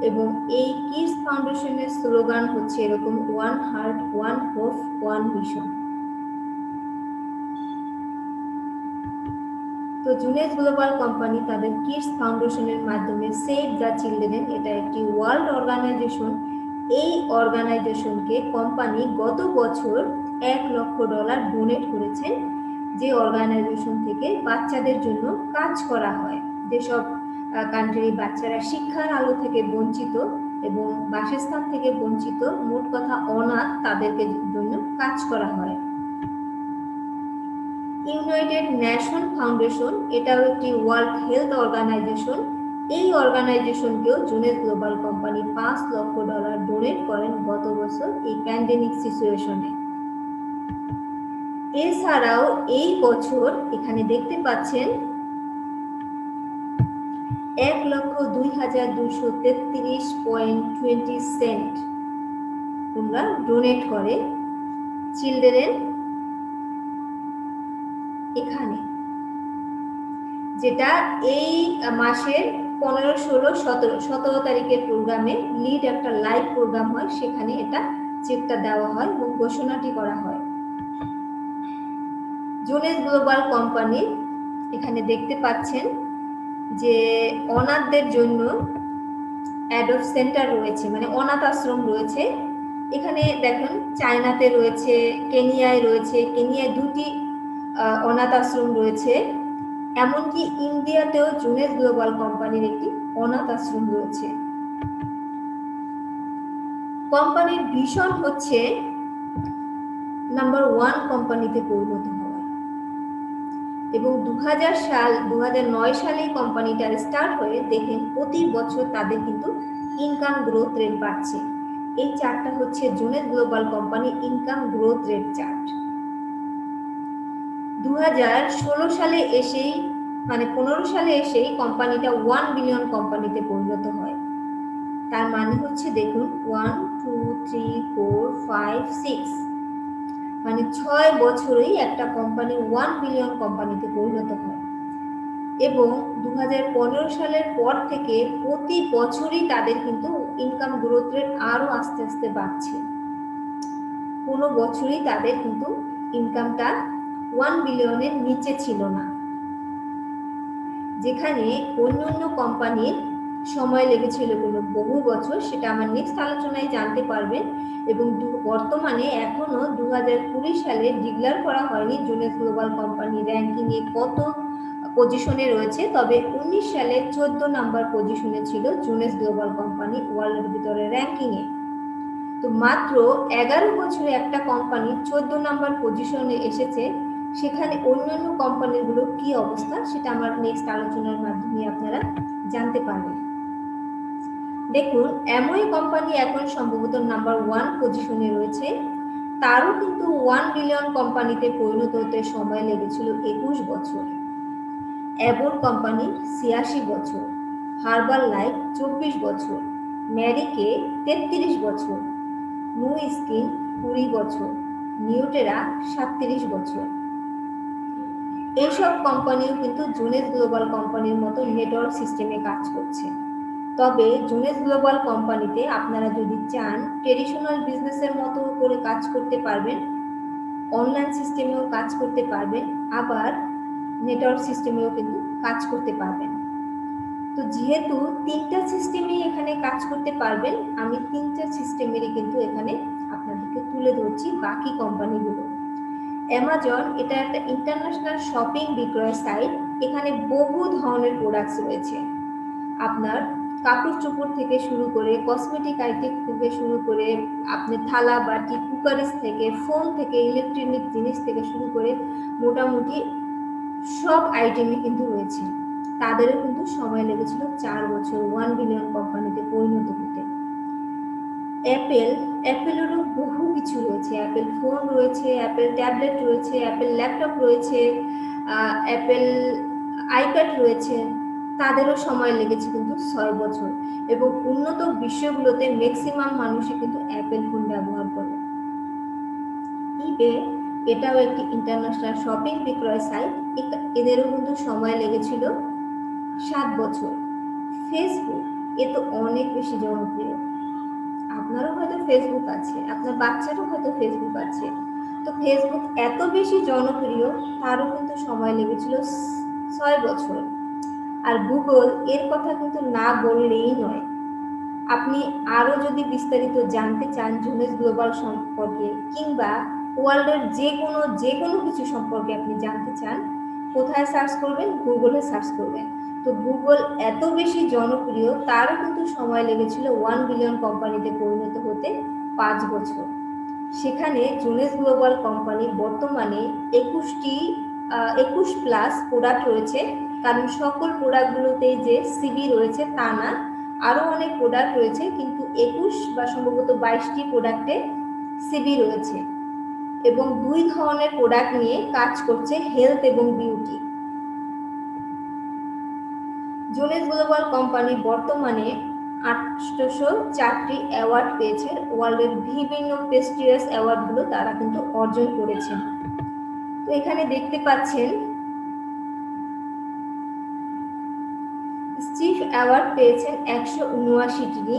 এবং এই কিডস ফাউন্ডেশনের স্লোগান হচ্ছে এরকম, one heart, one hope, one mission. তো জুনেস গ্লোবাল কোম্পানি তাদের কিডস ফাউন্ডেশনের মাধ্যমে সেভ দ্য চিলড্রেন, এটা একটি ওয়ার্ল্ড অর্গানাইজেশন, এই অর্গানাইজেশনকে কোম্পানি গত বছর $1 লক্ষ ডোনেট করেছেন, যে অর্গানাইজেশন থেকে বাচ্চাদের জন্য কাজ করা হয়, যেসব কান্ট্রির বাচ্চারা শিক্ষার আলো থেকে বঞ্চিত এবং বাসস্থান থেকে বঞ্চিত, মোট কথা অনাথ, তাদেরকে জন্য কাজ করা হয়। ইউনাইটেড নেশন ফাউন্ডেশন, এটাও একটি ওয়ার্ল্ড হেলথ অর্গানাইজেশন, এই অর্গানাইজেশনকেও জুনেস গ্লোবাল কোম্পানি $5 লক্ষ ডোনেট করেন গত বছর এই প্যান্ডেমিক সিচুয়েশনে। এছাড়াও এই বছর এখানে দেখতে পাচ্ছেন $1,02,233.20 তোমরা ডোনেট করে চিলড্রেন এখানে, যেটা এই মাসের 15, 16, 17 তারিখের প্রোগ্রামে লিড একটা লাইভ প্রোগ্রাম হয়, সেখানে এটা চেকটা দেওয়া হয় এবং ঘোষণাটি করা হয়। জুনেস গ্লোবাল কোম্পানি এখানে দেখতে পাচ্ছেন যে অনাথদের জন্য অ্যাডপ সেন্টার রয়েছে, মানে অনাথ আশ্রম রয়েছে। এখানে দেখুন চায়নাতে রয়েছে, কেনিয়ায় রয়েছে, কেনিয়ায় 2টি অনাথ আশ্রম রয়েছে, এমনকি ইন্ডিয়াতেও জুনেস গ্লোবাল কোম্পানির একটি অনাথ আশ্রম রয়েছে। কোম্পানির ভিশন হচ্ছে নাম্বার 1 কোম্পানিতে পরিণত হওয়া, এবং 2009 সালে কোম্পানিটা স্টার্ট হয়ে দেখেন প্রতি বছর তাদের কিন্তু ইনকাম গ্রোথ রেট বাড়ছে। এই চার্টটা হচ্ছে জুনেস গ্লোবাল কোম্পানির ইনকাম গ্রোথ রেট চার্ট। 2016 সালে এসেই, মানে 15 সালে এসেই কোম্পানিটা 1 বিলিয়ন কোম্পানিতে পরিণত হয়। তার মানে হচ্ছে দেখুন 1, 2, 3, 4, 5, 6, মানে 6 বছরেই একটা কোম্পানি 1 বিলিয়ন কোম্পানিতে পরিণত হয়, এবং 2015 সালের পর থেকে প্রতি বছরই তাদের কিন্তু ইনকাম গ্রোথ রেট আরো আস্তে আস্তে বাড়ছে। কোনো বছরই তাদের কিন্তু ইনকামটা 1 বিলিয়নের নিচে ছিল না। যেখানে অন্য অন্য কোম্পানির সময় লেগেছিল বহু বছর, সেটা আমার নেক্সট আলোচনায় জানতে পারবেন। এবং বর্তমানে এখনো 2020 সালে ডিক্লেয়ার করা হয়নি জোনেস গ্লোবাল কোম্পানি র্যাঙ্কিংয়ে কত পজিশনে রয়েছে, তবে 19 সালে 14 নাম্বার পজিশনে ছিল জোনেস গ্লোবাল কোম্পানি ওয়ার্ল্ডের ভিতরে র্যাঙ্কিংয়ে। তো মাত্র 11 বছরে একটা কোম্পানি 14 নাম্বার পজিশনে এসেছে, সেখানে অন্যান্য কোম্পানিগুলোর কি অবস্থা সেটা আমার নেক্সট আলোচনার মাধ্যমে আপনারা জানতে পারবেন। দেখুন, অ্যামওয়ে কোম্পানি এখন সম্ভবত নাম্বার 1 পজিশনে রয়েছে। তারও কিন্তু 1 বিলিয়ন কোম্পানিতে পরিণত হতে সময় লেগেছিল 21 বছর। অ্যাবোট কোম্পানি 86 বছর, হার্বাল লাইফ 24 বছর, ম্যারিকে 33 বছর, নো স্কিন 20 বছর, নিউটেরা 37 বছর। এইসব কোম্পানিও কিন্তু জোনেস গ্লোবাল কোম্পানির মতো নেটওয়ার্ক সিস্টেমে কাজ করছে। তবে জোনেস গ্লোবাল কোম্পানিতে আপনারা যদি চান ট্রেডিশনাল বিজনেসের মতো করে কাজ করতে পারবেন, অনলাইন সিস্টেমেও কাজ করতে পারবেন, আবার নেটওয়ার্ক সিস্টেমেও কিন্তু কাজ করতে পারবেন। তো যেহেতু 3টা সিস্টেমেই এখানে কাজ করতে পারবেন, আমি 3টা সিস্টেমেরই কিন্তু এখানে আপনাদেরকে তুলে ধরছি। বাকি কোম্পানিগুলো, অ্যামাজন এটা একটা ইন্টারন্যাশনাল শপিং বিক্রয় সাইট। এখানে বহু ধরনের প্রোডাক্টস রয়েছে। আপনার কাপড় চোপড় থেকে শুরু করে কসমেটিক আইটেম থেকে শুরু করে আপনি থালা বাটি কুকারিস থেকে ফোন থেকে ইলেকট্রনিক জিনিস থেকে শুরু করে মোটামুটি সব আইটেমই কিন্তু রয়েছে। তাদেরও কিন্তু সময় লেগেছিল 4 বছর 1 বিলিয়ন কোম্পানিতে পরিণত হতে। অ্যাপেলেরও বহু কিছু রয়েছে। অ্যাপেল ফোন রয়েছে, অ্যাপেল ট্যাবলেট রয়েছে, অ্যাপেল ল্যাপটপ রয়েছে, অ্যাপেল আইপ্যাড রয়েছে। তাদেরও সময় লেগেছে কিন্তু 6 বছর। এবং উন্নত বিশ্বগুলোতে ম্যাক্সিমাম মানুষই কিন্তু অ্যাপেল ফোন ব্যবহার করে। ইবে এটাও একটি ইন্টারন্যাশনাল শপিং বিক্রয় সাইট। এদেরও কিন্তু সময় লেগেছিল 7 বছর। ফেসবুক এ তো অনেক বেশি জনপ্রিয়। আপনারও হয়তো ফেসবুক আছে, আপনার বাচ্চারও হয়তো ফেসবুক আছে। তো ফেসবুক এত বেশি জনপ্রিয়, তারও কিন্তু সময় লেগেছিল 6 বছর। আর গুগল এর কথা কিন্তু না বললেই নয়। আপনি আরও যদি বিস্তারিত জানতে চান জোনেস গ্লোবাল সম্পর্কে, কিংবা ওয়ার্ল্ডের যে কোনো কিছু সম্পর্কে আপনি জানতে চান, কোথায় সার্চ করবেন? গুগলে সার্চ করবেন। তো গুগল এত বেশি জনপ্রিয়, তারও কিন্তু সময় লেগেছিল 1 বিলিয়ন কোম্পানিতে পরিণত হতে 5 বছর। সেখানে জোনেস গ্লোবাল কোম্পানি বর্তমানে 21 প্লাস প্রোডাক্ট রয়েছে। কারণ সকল প্রোডাক্টগুলোতেই যে সিবি রয়েছে তা না, আরও অনেক প্রোডাক্ট রয়েছে, কিন্তু 21 বা সম্ভবত 22টি প্রোডাক্টে সিবি রয়েছে। এবং 2 ধরনের প্রোডাক্ট নিয়ে কাজ করছে, হেলথ এবং বিউটি। জোনেস গ্লোবাল কোম্পানি বর্তমানে 804টি অ্যাওয়ার্ড পেয়েছে। ওয়ার্ল্ডের বিভিন্ন প্রেস্টিজিয়াস অ্যাওয়ার্ডগুলো তারা কিন্তু অর্জন করেছেন। তো এখানে দেখতে পাচ্ছেন চিফ অ্যাওয়ার্ড পেয়েছেন 179টি,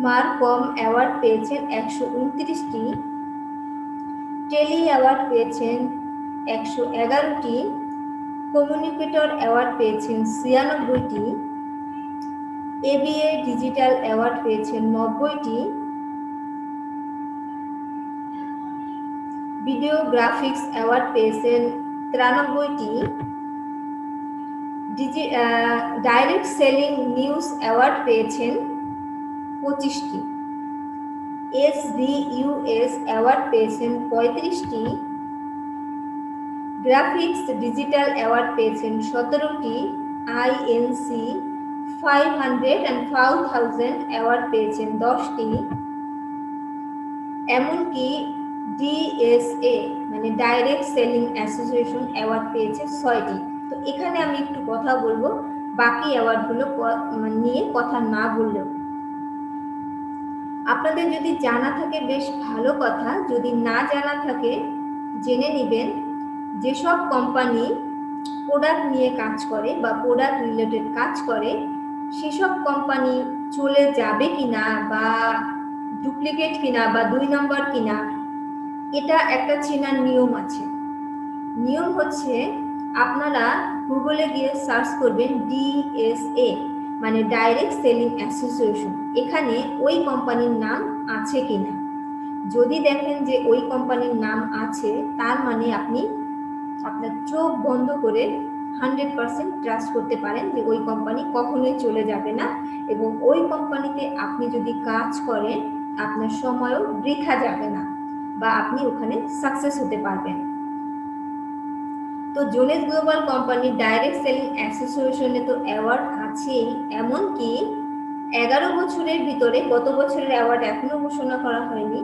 মারকম অ্যাওয়ার্ড পেয়েছেন 129টি, টেলি অ্যাওয়ার্ড পেয়েছেন 111টি, কমিউনিকেটর অ্যাওয়ার্ড পেয়েছেন 96টি, এবিএ ডিজিটাল অ্যাওয়ার্ড পেয়েছেন 90টি, ভিডিও গ্রাফিক্স অ্যাওয়ার্ড পেয়েছেন 93টি, ডাইরেক্ট সেলিং নিউজ অ্যাওয়ার্ড পেয়েছেন 25টি, SVUS অ্যাওয়ার্ড পেয়েছেন 35টি, গ্রাফিক্স ডিজিটাল অ্যাওয়ার্ড পেয়েছেন 17টি, INC 500 and 5000 অ্যাওয়ার্ড পেয়েছেন 10টি, এমনকি DSA মানে ডাইরেক্ট সেলিং অ্যাসোসিয়েশন অ্যাওয়ার্ড পেয়েছে 6টি। তো এখানে আমি একটু কথা বলবো, বাকি অ্যাওয়ার্ডগুলো নিয়ে কথা না বললেও। আপনাদের যদি জানা থাকে বেশ ভালো কথা, যদি না জানা থাকে জেনে নেবেন। যেসব কোম্পানি প্রোডাক্ট নিয়ে কাজ করে বা প্রোডাক্ট রিলেটেড কাজ করে, সেসব কোম্পানি চলে যাবে কিনা বা ডুপ্লিকেট কিনা বা 2 নম্বর কিনা, এটা একটা চেনার নিয়ম আছে। নিয়ম হচ্ছে আপনারা গুগলে গিয়ে সার্চ করবেন ডিএসএ, মানে ডাইরেক্ট সেলিং অ্যাসোসিয়েশন। এখানে ওই কোম্পানির নাম আছে কিনা, যদি দেখেন যে ওই কোম্পানির নাম আছে, তার মানে আপনি আপনার চোখ বন্ধ করে 100% ট্রাস্ট করতে পারেন যে ওই কোম্পানি কখনোই চলে যাবে না, এবং ওই কোম্পানিতে আপনি যদি কাজ করেন আপনার সময়ও বৃথা যাবে না, বা আপনি ওখানে সাকসেস হতে পারবেন। তো জোনেস গ্লোবাল কোম্পানির ডাইরেক্ট সেলিং অ্যাসোসিয়েশনে তো অ্যাওয়ার্ড আছেই, এমনকি 11 বছরের ভিতরে, গত বছরের অ্যাওয়ার্ড এখনো ঘোষণা করা হয়নি,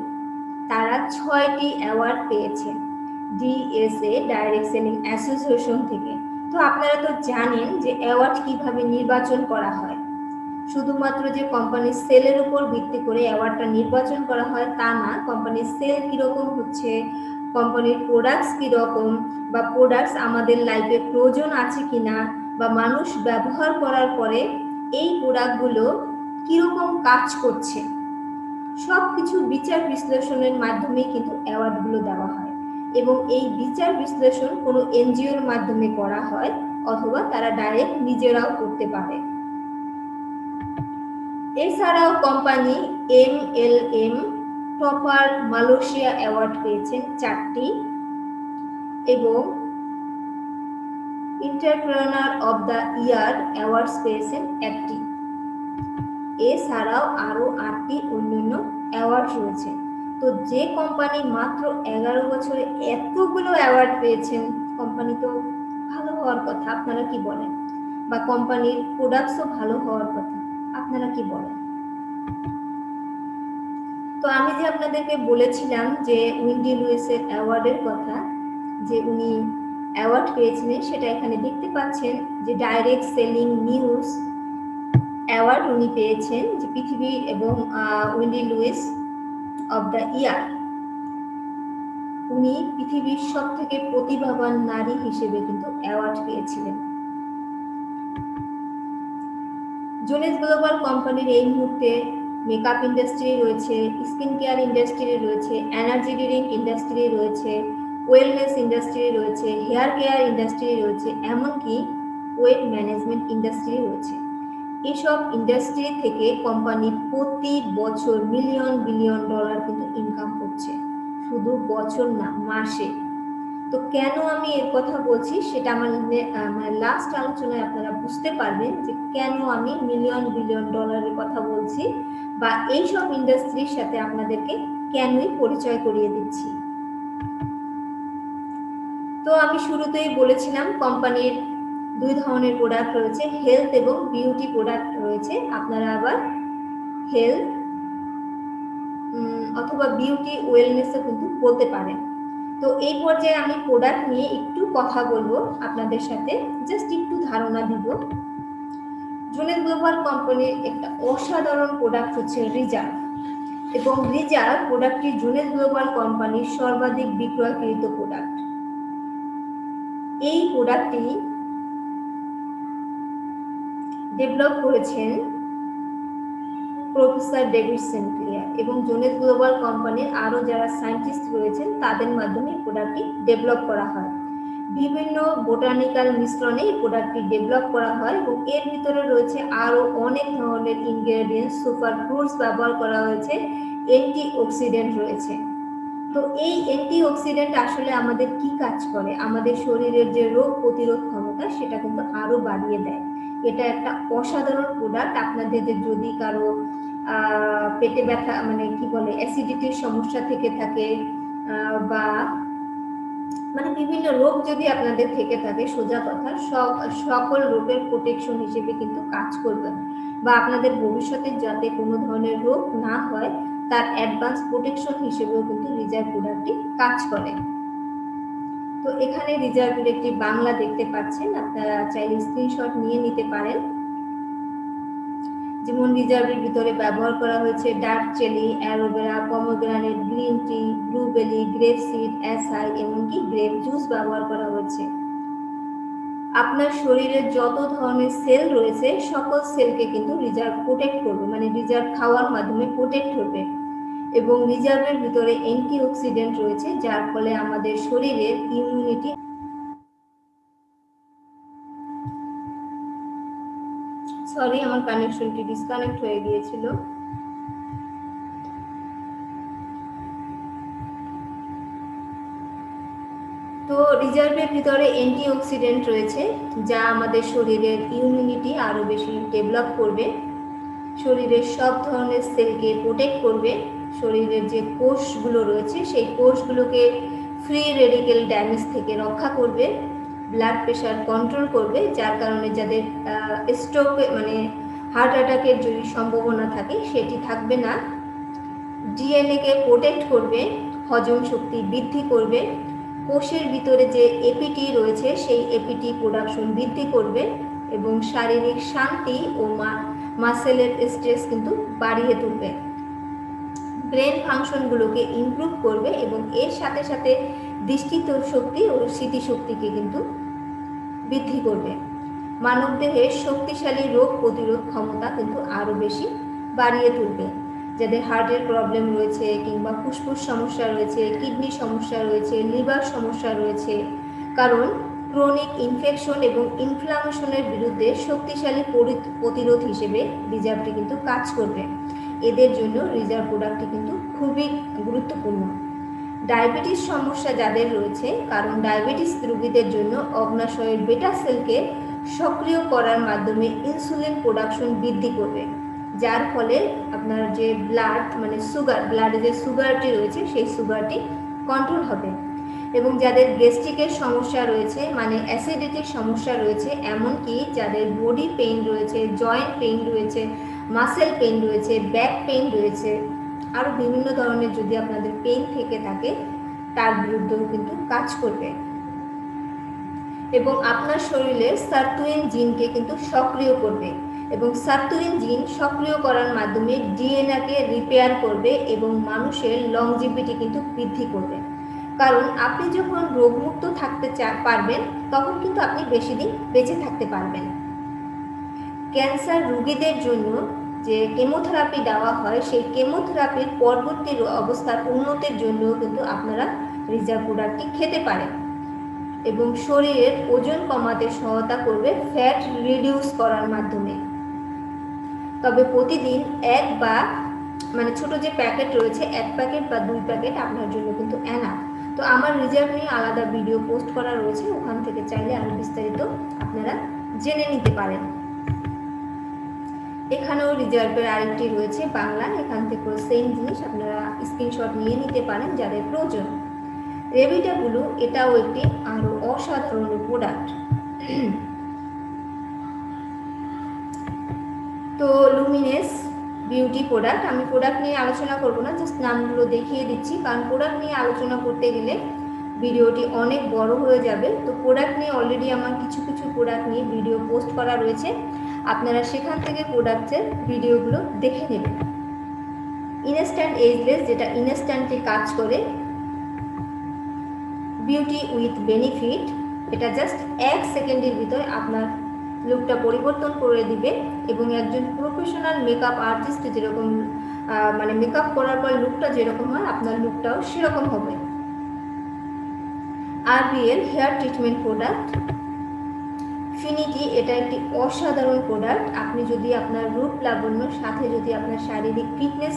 তারা 6টি অ্যাওয়ার্ড পেয়েছে ডিএসএ ডাইরেক্ট সেলিং অ্যাসোসিয়েশন থেকে। তো আপনারা তো জানেন যে অ্যাওয়ার্ড কিভাবে নির্বাচন করা হয়। শুধুমাত্র যে কোম্পানির সেলের উপর ভিত্তি করে অ্যাওয়ার্ডটা নির্বাচন করা হয় তা না, কোম্পানির সেল কীরকম হচ্ছে, কোম্পানির প্রোডাক্টস কীরকম, বা প্রোডাক্টস আমাদের লাইফে প্রয়োজন আছে কিনা, বা মানুষ ব্যবহার করার পরে এই প্রোডাক্টগুলো কীরকম কাজ করছে, সব কিছু বিচার বিশ্লেষণের মাধ্যমে কিন্তু অ্যাওয়ার্ডগুলো দেওয়া হয়। এবং এই বিচার বিশ্লেষণ কোনো এনজিওর মাধ্যমে করা হয়, অথবা তারা ডাইরেক্ট নিজেরাও করতে পারে। এছাড়াও company MLM topper Malaysia award পেয়েছেন 4টি, এবং entrepreneur of the year awards পেয়েছেন 1টি। এছাড়াও আরও 8টি অন্যান্য অ্যাওয়ার্ড রয়েছে। তো যে কোম্পানি মাত্র 11 বছরে এতগুলো অ্যাওয়ার্ড পেয়েছেন, কোম্পানি তো ভালো হওয়ার কথা, আপনারা কি বলেন? বা কোম্পানির প্রোডাক্টসও ভালো হওয়ার কথা, আপনারা কি বলেন? তো আমি যে আপনাদেরকে বলেছিলাম যে উইন্ডি লুইসের অ্যাওয়ার্ডের কথা, যে উনি অ্যাওয়ার্ড পেয়েছিলেন, সেটা এখানে দেখতে পাচ্ছেন যে ডাইরেক্ট সেলিং নিউজ অ্যাওয়ার্ড উনি পেয়েছেন, যে পৃথিবী এবং Wendy Lewis of the year. উনি পৃথিবীর সবথেকে প্রতিভাবান নারী হিসেবে কিন্তু অ্যাওয়ার্ড পেয়েছিলেন। জোনেস গ্লোবাল কোম্পানির এই মুহূর্তে মেকআপ ইন্ডাস্ট্রি রয়েছে, স্কিন কেয়ার ইন্ডাস্ট্রি রয়েছে, এনার্জি ড্রিঙ্ক ইন্ডাস্ট্রি রয়েছে, ওয়েলনেস ইন্ডাস্ট্রি রয়েছে, হেয়ার কেয়ার ইন্ডাস্ট্রি রয়েছে, এমনকি ওয়েট ম্যানেজমেন্ট ইন্ডাস্ট্রি রয়েছে। এসব ইন্ডাস্ট্রি থেকে কোম্পানি প্রতি বছর মিলিয়ন বিলিয়ন ডলার কিন্তু ইনকাম করছে, শুধু বছর না, মাসে। তো কেন আমি এর কথা বলছি সেটা আমার লাস্ট আলোচনায় আপনারা বুঝতে পারবেন যে কেন আমি মিলিয়ন বিলিয়ন ডলারের কথা বলছি, বা এইসব ইন্ডাস্ট্রির সাথে আপনাদেরকে কেনই পরিচয় করিয়ে দিচ্ছি। তো আমি শুরুতেই বলেছিলাম কোম্পানির 2 ধরনের প্রোডাক্ট রয়েছে, হেলথ এবং বিউটি প্রোডাক্ট রয়েছে। আপনারা আবার হেলথ অথবা বিউটি ওয়েলনেসও কিন্তু বলতে পারেন। তো এই পর্যায়ে আমি প্রোডাক্ট নিয়ে একটু কথা বলবো আপনাদের সাথে, জাস্ট একটু ধারণা দিব। জোনেস গ্লোবাল কোম্পানির একটা অসাধারণ প্রোডাক্ট হচ্ছে রিজার্ভ, এবং রিজার্ভ প্রোডাক্টটি জোনেস গ্লোবাল কোম্পানির সর্বাধিক বিক্রয়কৃত প্রোডাক্ট। এই প্রোডাক্টটি ডেভেলপ করেছেন প্রফেসর ডেভিড সেন্টক্লিয়ার, এবং জোনেস গ্লোবাল কোম্পানির আরও যারা সায়েন্টিস্ট রয়েছেন তাদের মাধ্যমে প্রোডাক্টটি ডেভেলপ করা হয়। বিভিন্ন বোটানিক্যাল মিশ্রণে এই প্রোডাক্টটি ডেভেলপ করা হয়, এবং এর ভিতরে রয়েছে আরও অনেক ধরনের ইনগ্রেডিয়েন্টস, সুপার ফ্রুটস ব্যবহার করা হয়েছে, অ্যান্টি অক্সিডেন্ট রয়েছে। তো এই অ্যান্টি অক্সিডেন্ট আসলে আমাদের কি কাজ করে, আমাদের শরীরের যে রোগ প্রতিরোধ ক্ষমতা সেটা কিন্তু আরও বাড়িয়ে দেয়। এটা একটা অসাধারণ প্রোডাক্ট। আপনাদের যদি কারো পেটে ব্যথা, মানে কি বলে, অ্যাসিডিটির সমস্যা থেকে থাকে, বা মানে বিভিন্ন রোগ যদি আপনাদের থেকে থাকে, সোজা কথা, সকল রোগের প্রোটেকশন হিসেবে কিন্তু কাজ করবে, বা আপনাদের ভবিষ্যতে যাতে কোনো ধরনের রোগ না হয় তার অ্যাডভান্স প্রোটেকশন হিসেবেও কিন্তু রিজার্ভ প্রোডাক্টটি কাজ করে। তো এখানে রিজার্ভের একটি বাংলা দেখতে পাচ্ছেন, আপনারা চাইলে স্ক্রিনশট নিয়ে নিতে পারেন। যেমন রিজার্ভের ভিতরে ব্যবহার করা হয়েছে dark cherry, aloe vera, pomegranate, green tea, blueberry, grape seed, acai, এমনকি গ্রেপ জুস ব্যবহার করা হয়েছে। আপনার শরীরে যত ধরনের সেল রয়েছে সকল সেলকে কিন্তু রিজার্ভ প্রোটেক্ট করবে, মানে রিজার্ভ খাওয়ার মাধ্যমে প্রোটেক্ট হবে। এবং রিজার্ভের ভিতরে অ্যান্টিঅক্সিডেন্ট রয়েছে, যার ফলে আমাদের শরীরের ইমিউনিটি সরি, আমার কানেকশনটি ডিসকানেক্ট হয়ে গিয়েছিল। তো রিজার্ভের ভিতরে অ্যান্টিঅক্সিডেন্ট রয়েছে, যা আমাদের শরীরের ইমিউনিটি আরও বেশি ডেভেলপ করবে, শরীরের সব ধরনের সেলকে প্রোটেক্ট করবে, শরীরের যে কোষগুলো রয়েছে সেই কোষগুলোকে ফ্রি রেডিক্যাল ড্যামেজ থেকে রক্ষা করবে, ব্লাড প্রেশার কন্ট্রোল করবে, যার কারণে যাদের স্ট্রোক মানে হার্ট অ্যাটাকের যদি সম্ভাবনা থাকে সেটি থাকবে না, ডিএনএকে প্রোটেক্ট করবে, হজম শক্তি বৃদ্ধি করবে, কোষের ভিতরে যে এপিটি রয়েছে সেই এপিটি প্রোডাকশন বৃদ্ধি করবে এবং শারীরিক শান্তি ও মাসেলের স্ট্রেস কিন্তু বাড়িয়ে তুলবে, ব্রেন ফাংশনগুলোকে ইমপ্রুভ করবে এবং এর সাথে সাথে দৃষ্টি শক্তি ও স্মৃতিশক্তিকে কিন্তু বৃদ্ধি করবে, মানবদেহের শক্তিশালী রোগ প্রতিরোধ ক্ষমতা কিন্তু আরও বেশি বাড়িয়ে তুলবে, যাদের হার্টের প্রবলেম রয়েছে কিংবা ফুসফুস সমস্যা রয়েছে, কিডনি সমস্যা রয়েছে, লিভার সমস্যা রয়েছে, কারণ ক্রনিক ইনফেকশন এবং ইনফ্লামেশনের বিরুদ্ধে শক্তিশালী প্রতিরোধ হিসেবে রিজার্ভটি কিন্তু কাজ করবে, এদের জন্য রিজার্ভ প্রোডাক্টটি কিন্তু খুবই গুরুত্বপূর্ণ। ডায়াবেটিস সমস্যা যাদের রয়েছে, কারণ ডায়াবেটিস রোগীদের জন্য অগ্নাশয়ের বেটা সেলকে সক্রিয় করার মাধ্যমে ইনসুলিন প্রোডাকশন বৃদ্ধি করবে, যার ফলে আপনার যে ব্লাড মানে ব্লাডে যে সুগারটি রয়েছে সেই সুগারটি কন্ট্রোল হবে, এবং যাদের গ্যাস্ট্রিকের সমস্যা রয়েছে মানে অ্যাসিডিটির সমস্যা রয়েছে, এমনকি যাদের বডি পেইন রয়েছে, জয়েন্ট পেইন রয়েছে, মাসেল পেইন রয়েছে, ব্যাক পেইন রয়েছে, আরও বিভিন্ন ধরনের যদি আপনাদের পেইন থেকে থাকে তার বিরুদ্ধেও কিন্তু কাজ করবে এবং আপনার শরীরে সার্তুইন জিনকে কিন্তু সক্রিয় করবে এবং সার্তুইন জিন সক্রিয় করার মাধ্যমে ডিএনএকে রিপেয়ার করবে এবং মানুষের লংজিভিটি কিন্তু বৃদ্ধি করবে, কারণ আপনি যখন রোগমুক্ত থাকতে পারবেন তখন কিন্তু আপনি বেশি দিন বেঁচে থাকতে পারবেন। ক্যান্সার রোগীদের জন্য যে কেমোথেরাপি দেওয়া হয় সেই কেমোথেরাপির পরবর্তী অবস্থার উন্নতির জন্য কিন্তু আপনারা রিজার্ভ প্রোডাক্টটি খেতে পারেন এবং শরীরের ওজন কমাতে সহায়তা করবে ফ্যাট রিডিউস করার মাধ্যমে। তবে প্রতিদিন এক বা মানে ছোট যে প্যাকেট রয়েছে 1 প্যাকেট বা 2 প্যাকেট আপনার জন্য কিন্তু এনাফ। তো আমার রিজার্ভ নিয়ে আলাদা ভিডিও পোস্ট করা রয়েছে, ওখান থেকে চাইলে আরও বিস্তারিত আপনারা জেনে নিতে পারেন। এখানেও রিজার্ভের আরেকটি রয়েছে বাংলা, এখান থেকেও সেম জিনিস আপনারা স্ক্রিনশট নিয়ে নিতে পারেন যাদের প্রয়োজন। রেভিটা ব্লু এটাও একটি আরও অসাধারণ প্রোডাক্ট। তো লুমিনেস বিউটি প্রোডাক্ট, আমি প্রোডাক্ট নিয়ে আলোচনা করব না, জাস্ট নামগুলো দেখিয়ে দিচ্ছি, কারণ প্রোডাক্ট নিয়ে আলোচনা করতে গেলে ভিডিওটি অনেক বড় হয়ে যাবে। তো প্রোডাক্ট নিয়ে অলরেডি আমার কিছু প্রোডাক্ট নিয়ে ভিডিও পোস্ট করা রয়েছে, আপনারা সেখান থেকে প্রোডাক্টের ভিডিওগুলো দেখে নেবেন। ইনস্ট্যান্ট এজলেস, যেটা ইনস্ট্যান্টলি কাজ করে, বিউটি উইথ বেনিফিট, এটা জাস্ট 1 সেকেন্ডের ভিতরে আপনার লুকটা পরিবর্তন করে দিবে এবং একজন প্রফেশনাল মেকআপ আর্টিস্ট যেরকম মানে মেকআপ করার পর লুকটা যেরকম হয় আপনার লুকটাও সেরকম হবে। আরবিএল হেয়ার ট্রিটমেন্ট প্রোডাক্ট ফিনিটি, এটা একটি অসাধারণ প্রোডাক্ট। আপনি যদি আপনার রূপ লাবণ্যর সাথে যদি আপনার শারীরিক ফিটনেস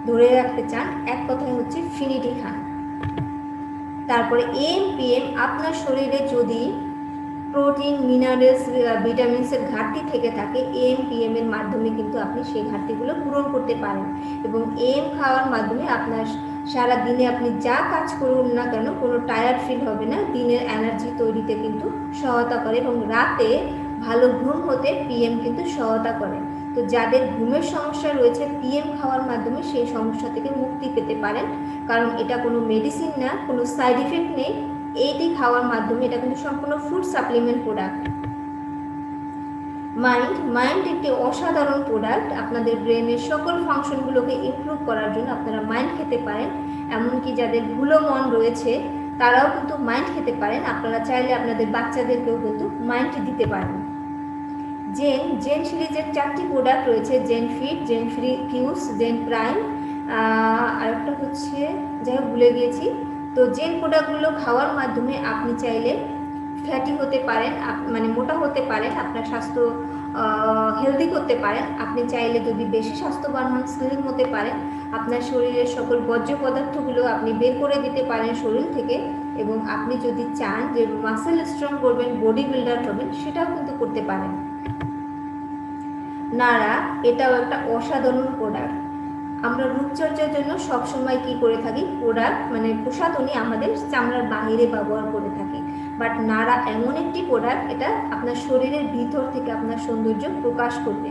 ধরে রাখতে চান, এক কথায় হচ্ছে ফিনিটি খান। তারপরে এএমপিএম, আপনার শরীরে যদি প্রোটিন, মিনারেলস, ভিটামিনসের ঘাটতি থেকে থাকে, এএমপিএম এর মাধ্যমে কিন্তু আপনি সেই ঘাটতিগুলো পূরণ করতে পারেন এবং এম খাওয়ার মাধ্যমে আপনার সারা দিনে আপনি যা কাজ করুন না কেন কোনো টায়ার্ড ফিল হবে না, দিনের এনার্জি তৈরিতে কিন্তু সহায়তা করে এবং রাতে ভালো ঘুম হতে পিএম কিন্তু সহায়তা করে। তো যাদের ঘুমের সমস্যা রয়েছে পিএম খাওয়ার মাধ্যমে সেই সমস্যা থেকে মুক্তি পেতে পারেন, কারণ এটা কোনো মেডিসিন না, কোনো সাইড ইফেক্ট নেই, এইটি খাওয়ার মাধ্যমে, এটা কিন্তু সম্পূর্ণ ফুড সাপ্লিমেন্ট প্রোডাক্ট। মাইন্ড একটি অসাধারণ প্রোডাক্ট, আপনাদের ব্রেনের সকল ফাংশনগুলোকে ইমপ্রুভ করার জন্য আপনারা মাইন্ড খেতে পারেন, এমনকি যাদের ভুলো মন রয়েছে তারাও কিন্তু মাইন্ড খেতে পারেন, আপনারা চাইলে আপনাদের বাচ্চাদেরকেও কিন্তু মাইন্ড দিতে পারেন। জেন সিরিজের 4টি প্রোডাক্ট রয়েছে, Zen Fit, Zen Free Fuse, Zen Prime, আরেকটা হচ্ছে যাই হোক ভুলে গিয়েছি। তো জেন প্রোডাক্টগুলো খাওয়ার মাধ্যমে আপনি চাইলে ফ্যাটি হতে পারেন, মানে মোটা হতে পারেন, আপনার স্বাস্থ্য হেলদি করতে পারেন। আপনি চাইলে যদি বেশি স্বাস্থ্যবান হন, স্লিম হতে পারেন, আপনার শরীরের সকল বর্জ্য পদার্থগুলো আপনি বের করে দিতে পারেন শরীর থেকে, এবং আপনি যদি চান যে মাসেল স্ট্রং করবেন, বডি বিল্ডার হবেন, সেটাও কিন্তু করতে পারেন। নাড়া এটাও একটা অসাধারণ প্রোডাক্ট। আমরা রূপচর্চার জন্য সবসময় কি করে থাকি, প্রোডাক্ট মানে প্রসাধনী আমাদের চামড়ার বাহিরে ব্যবহার করে থাকি, বাট নাড়া এমন একটি প্রোডাক্ট, এটা আপনার শরীরের ভিতর থেকে আপনার সৌন্দর্য প্রকাশ করবে।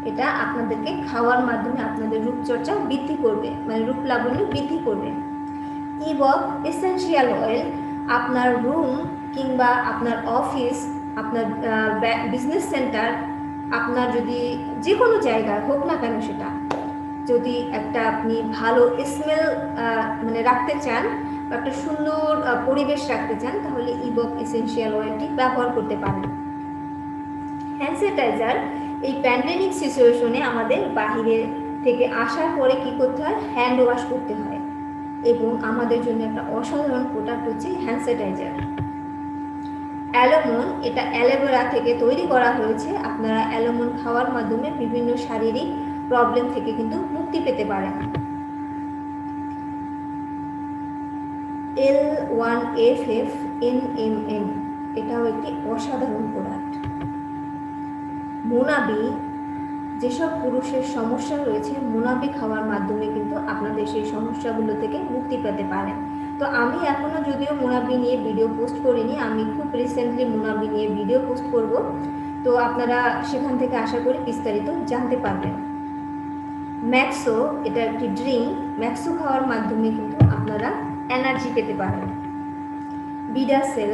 এটা আপনাদেরকে খাওয়ার মাধ্যমে আপনাদের রূপচর্চা বৃদ্ধি করবে, মানে রূপ লাবণ্য বৃদ্ধি করবে। ইবক এসেনশিয়াল অয়েল আপনার রুম কিংবা আপনার অফিস, আপনার বিজনেস সেন্টার, আপনার যদি যে কোনো জায়গায় হোক না কেন, সেটা যদি একটা আপনি ভালো স্মেল মানে রাখতে চান বা একটা সুন্দর পরিবেশ রাখতে চান, তাহলে ইবক এসেনশিয়াল অয়েলটি ব্যবহার করতে পারেন। হ্যান্ড স্যানিটাইজার এই প্যান্ডেমিক সিচুয়েশনে আমাদের বাহিরে থেকে আসার পরে কি করতে হয়, হ্যান্ড ওয়াশ করতে হয়, এবং আমাদের জন্য একটা অসাধারণ প্রোডাক্ট হচ্ছে হ্যান্ড স্যানিটাইজার। অ্যালোমন এটা অ্যালোভেরা থেকে তৈরি করা হয়েছে। আপনারা অ্যালোমন খাওয়ার মাধ্যমে বিভিন্ন শারীরিক প্রবলেম থেকে কিন্তু মুক্তি পেতে পারেন। L1FF-NMN এটাও একটি অসাধারণ প্রোডাক্ট। মোনাবি, যেসব পুরুষের সমস্যা রয়েছে, মোনাবি খাওয়ার মাধ্যমে কিন্তু আপনাদের সেই সমস্যাগুলো থেকে মুক্তি পেতে পারেন। তো আমি এখনও যদিও মোনাবি নিয়ে ভিডিও পোস্ট করিনি, আমি খুব রিসেন্টলি মোনাবি নিয়ে ভিডিও পোস্ট করব, তো আপনারা সেখান থেকে আশা করি বিস্তারিত জানতে পারবেন। ম্যাক্সো এটা একটি ড্রিঙ্ক, ম্যাক্সো খাওয়ার মাধ্যমে কিন্তু আপনারা এনার্জি পেতে পারেন। বিডাসেল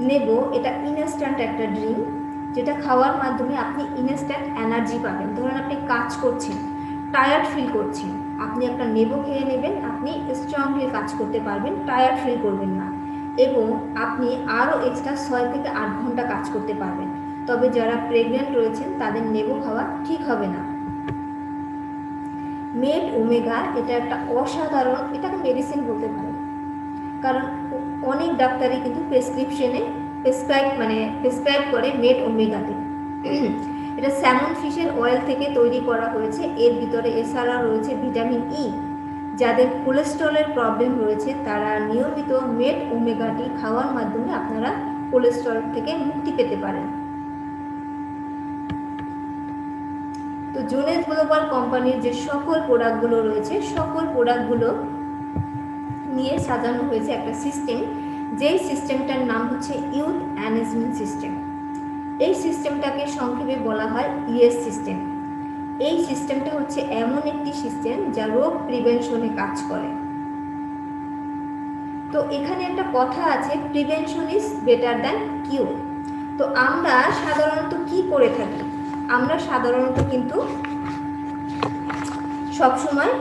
নেবো এটা ইনস্ট্যান্ট একটা ড্রিঙ্ক, যেটা খাওয়ার মাধ্যমে আপনি ইনস্ট্যান্ট এনার্জি পাবেন। ধরুন আপনি কাজ করছেন, টায়ার্ড ফিল করছেন, আপনি একটা নেবো খেয়ে নেবেন, আপনি স্ট্রংলি কাজ করতে পারবেন, টায়ার্ড ফিল করবেন না, এবং আপনি আরও এক্সট্রা 6 থেকে 8 ঘন্টা কাজ করতে পারবেন। তবে যারা প্রেগনেন্ট রয়েছেন তাদের নেবো খাওয়া ঠিক হবে না। মেড ওমেগা এটা একটা অসাধারণ, এটাকে মেডিসিন বলতে পারেন, কারণ অনেক ডাক্তারই কিন্তু প্রেসক্রাইব করে মেড ওমেগাতে। এটা স্যামন ফিশের অয়েল থেকে তৈরি করা হয়েছে। এর ভিতরে এছাড়া রয়েছে ভিটামিন ই। যাদের কোলেস্ট্রলের প্রবলেম রয়েছে তারা নিয়মিত মেড ওমেগাটি খাওয়ার মাধ্যমে আপনারা কোলেস্ট্রল থেকে মুক্তি পেতে পারেন। তো জোনেস গ্লোবাল কোম্পানির যে সকল প্রোডাক্টগুলো রয়েছে, সকল প্রোডাক্টগুলো নিয়ে সাজানো হয়েছে একটা সিস্টেম, যেই সিস্টেমটার নাম হচ্ছে ইউথ ম্যানেজমেন্ট সিস্টেম। এই সিস্টেমটাকে সংক্ষেপে বলা হয় ইএস সিস্টেম। এই সিস্টেমটা হচ্ছে এমন একটি সিস্টেম যা রোগ প্রিভেনশনে কাজ করে। তো এখানে একটা কথা আছে, প্রিভেনশন ইজ বেটার দ্যান কিউর। তো আমরা সাধারণত কি করে থাকি, আমরা সাধারণত কিন্তু সবসময়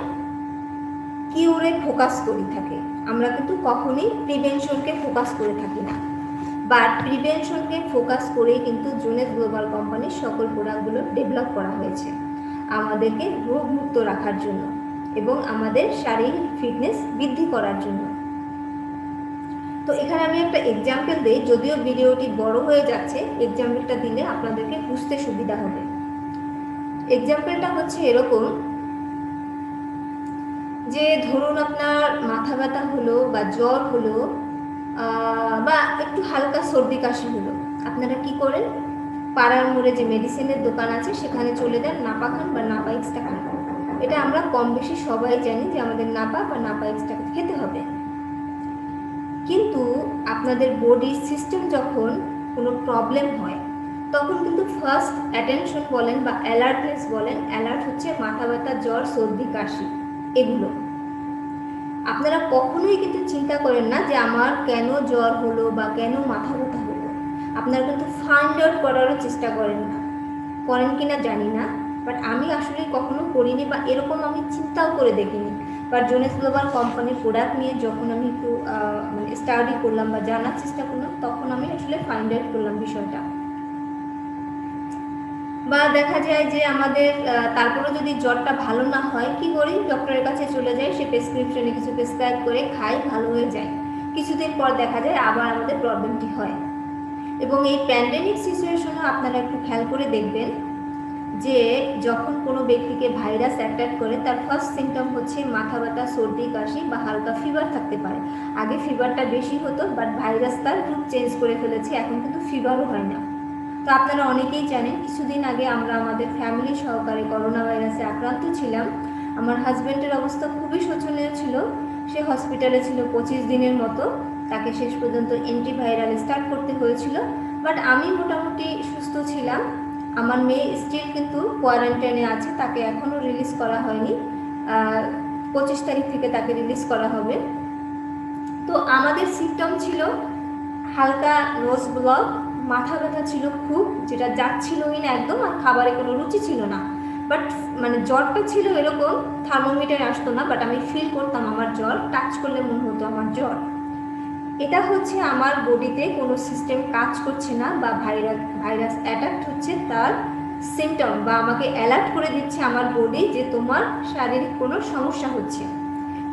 কিউরে ফোকাস করে থাকি, আমরা কিন্তু কখনোই প্রিভেনশনকে ফোকাস করে থাকি না। বাট প্রিভেনশনকে ফোকাস করেই কিন্তু জোনেস গ্লোবাল কোম্পানির সকল প্রোডাক্টগুলো ডেভেলপ করা হয়েছে আমাদেরকে রোগমুক্ত রাখার জন্য এবং আমাদের শারীরিক ফিটনেস বৃদ্ধি করার জন্য। তো এখানে আমি একটা এক্সাম্পল দিই, যদিও ভিডিওটি বড় হয়ে যাচ্ছে, এক্সাম্পলটা দিলে আপনাদেরকে বুঝতে সুবিধা হবে। এক্সাম্পলটা হচ্ছে এরকম যে ধরুন আপনার মাথা ব্যথা হলো বা জ্বর হলো বা একটু হালকা সর্দি কাশি হলো, আপনারা কি করেন, পাড়ার মোড়ে যে মেডিসিনের দোকান আছে সেখানে চলে যান, নাপা খান বা নাপা এক্সট্রা খান। এটা আমরা কম বেশি সবাই জানি যে আমাদের নাপা বা নাপা এক্সট্রা খেতে হবে। কিন্তু আপনাদের বডি সিস্টেম যখন কোনো প্রবলেম হয় তখন কিন্তু ফার্স্ট অ্যাটেনশন বলেন বা অ্যালার্টনেস বলেন, অ্যালার্ট হচ্ছে মাথা ব্যথা, জ্বর, সর্দি, কাশি, এগুলো। আপনারা কখনোই কিন্তু চিন্তা করেন না যে আমার কেন জ্বর হলো বা কেন মাথা ব্যথা হলো, আপনারা কিন্তু ফাইন্ড আউট করারও চেষ্টা করেন না, করেন কিনা জানি না, বাট আমি আসলে কখনো করিনি বা এরকম আমি চিন্তাও করে দেখিনি। বাট জোনেস গ্লোবাল কোম্পানির প্রোডাক্ট নিয়ে যখন আমি একটু মানে স্টাডি করলাম বা জানার চেষ্টা করলাম, তখন আমি আসলে ফাইন্ড আউট করলাম বিষয়টা। বা দেখা যায় যে আমাদের তারপরে যদি জ্বরটা ভালো না হয়, কি করি, ডক্টরের কাছে চলে যাই, সে প্রেসক্রিপশনে কিছু প্রেসক্রাইব করে খাই, ভালো হয়ে যায়। কিছুদিন পর দেখা যায় আবার আমাদের প্রবলেমটি হয়। এবং এই প্যান্ডেমিক সিচুয়েশনও আপনারা একটু খেয়াল করে দেখবেন যে যখন কোনো ব্যক্তিকে ভাইরাস অ্যাটাক করে তার ফার্স্ট সিমটম হচ্ছে মাথা ব্যথা, সর্দি কাশি বা হালকা ফিভার থাকতে পারে। আগে ফিভারটা বেশি হতো, বাট ভাইরাস তার রূপ চেঞ্জ করে ফেলেছে, এখন কিন্তু ফিভারও হয় না। তো আপনারা অনেকেই জানেন, কিছুদিন আগে আমরা আমাদের ফ্যামিলি সহকারে করোনা ভাইরাসে আক্রান্ত ছিলাম। আমার হাজব্যান্ডের অবস্থা খুবই শোচনীয় ছিল, সে হসপিটালে ছিল 25 দিনের মতো, তাকে শেষ পর্যন্ত অ্যান্টিভাইরাল স্টার্ট করতে হয়েছিল। বাট আমি মোটামুটি সুস্থ ছিলাম। আমার মেয়ে স্টিল কিন্তু কোয়ারেন্টাইনে আছে, তাকে এখনও রিলিজ করা হয়নি, 25 তারিখ থেকে তাকে রিলিজ করা হবে। তো আমাদের সিমটম ছিল হালকা নোজ ব্লক, মাথা ব্যথা ছিল খুব, যেটা যাচ্ছিলই না একদম, আর খাবারে কোনো রুচি ছিল না। বাট মানে জ্বরটা ছিল এরকম, থার্মোমিটার আসতো না, বাট আমি ফিল করতাম আমার জ্বর, টাচ করলে মনে হতো আমার জ্বর। এটা হচ্ছে আমার বডিতে কোনো সিস্টেম কাজ করছে না বা ভাইরাস অ্যাটাক হচ্ছে তার সিমটম, বা আমাকে অ্যালার্ট করে দিচ্ছে আমার বডি যে তোমার শারীরিক কোনো সমস্যা হচ্ছে।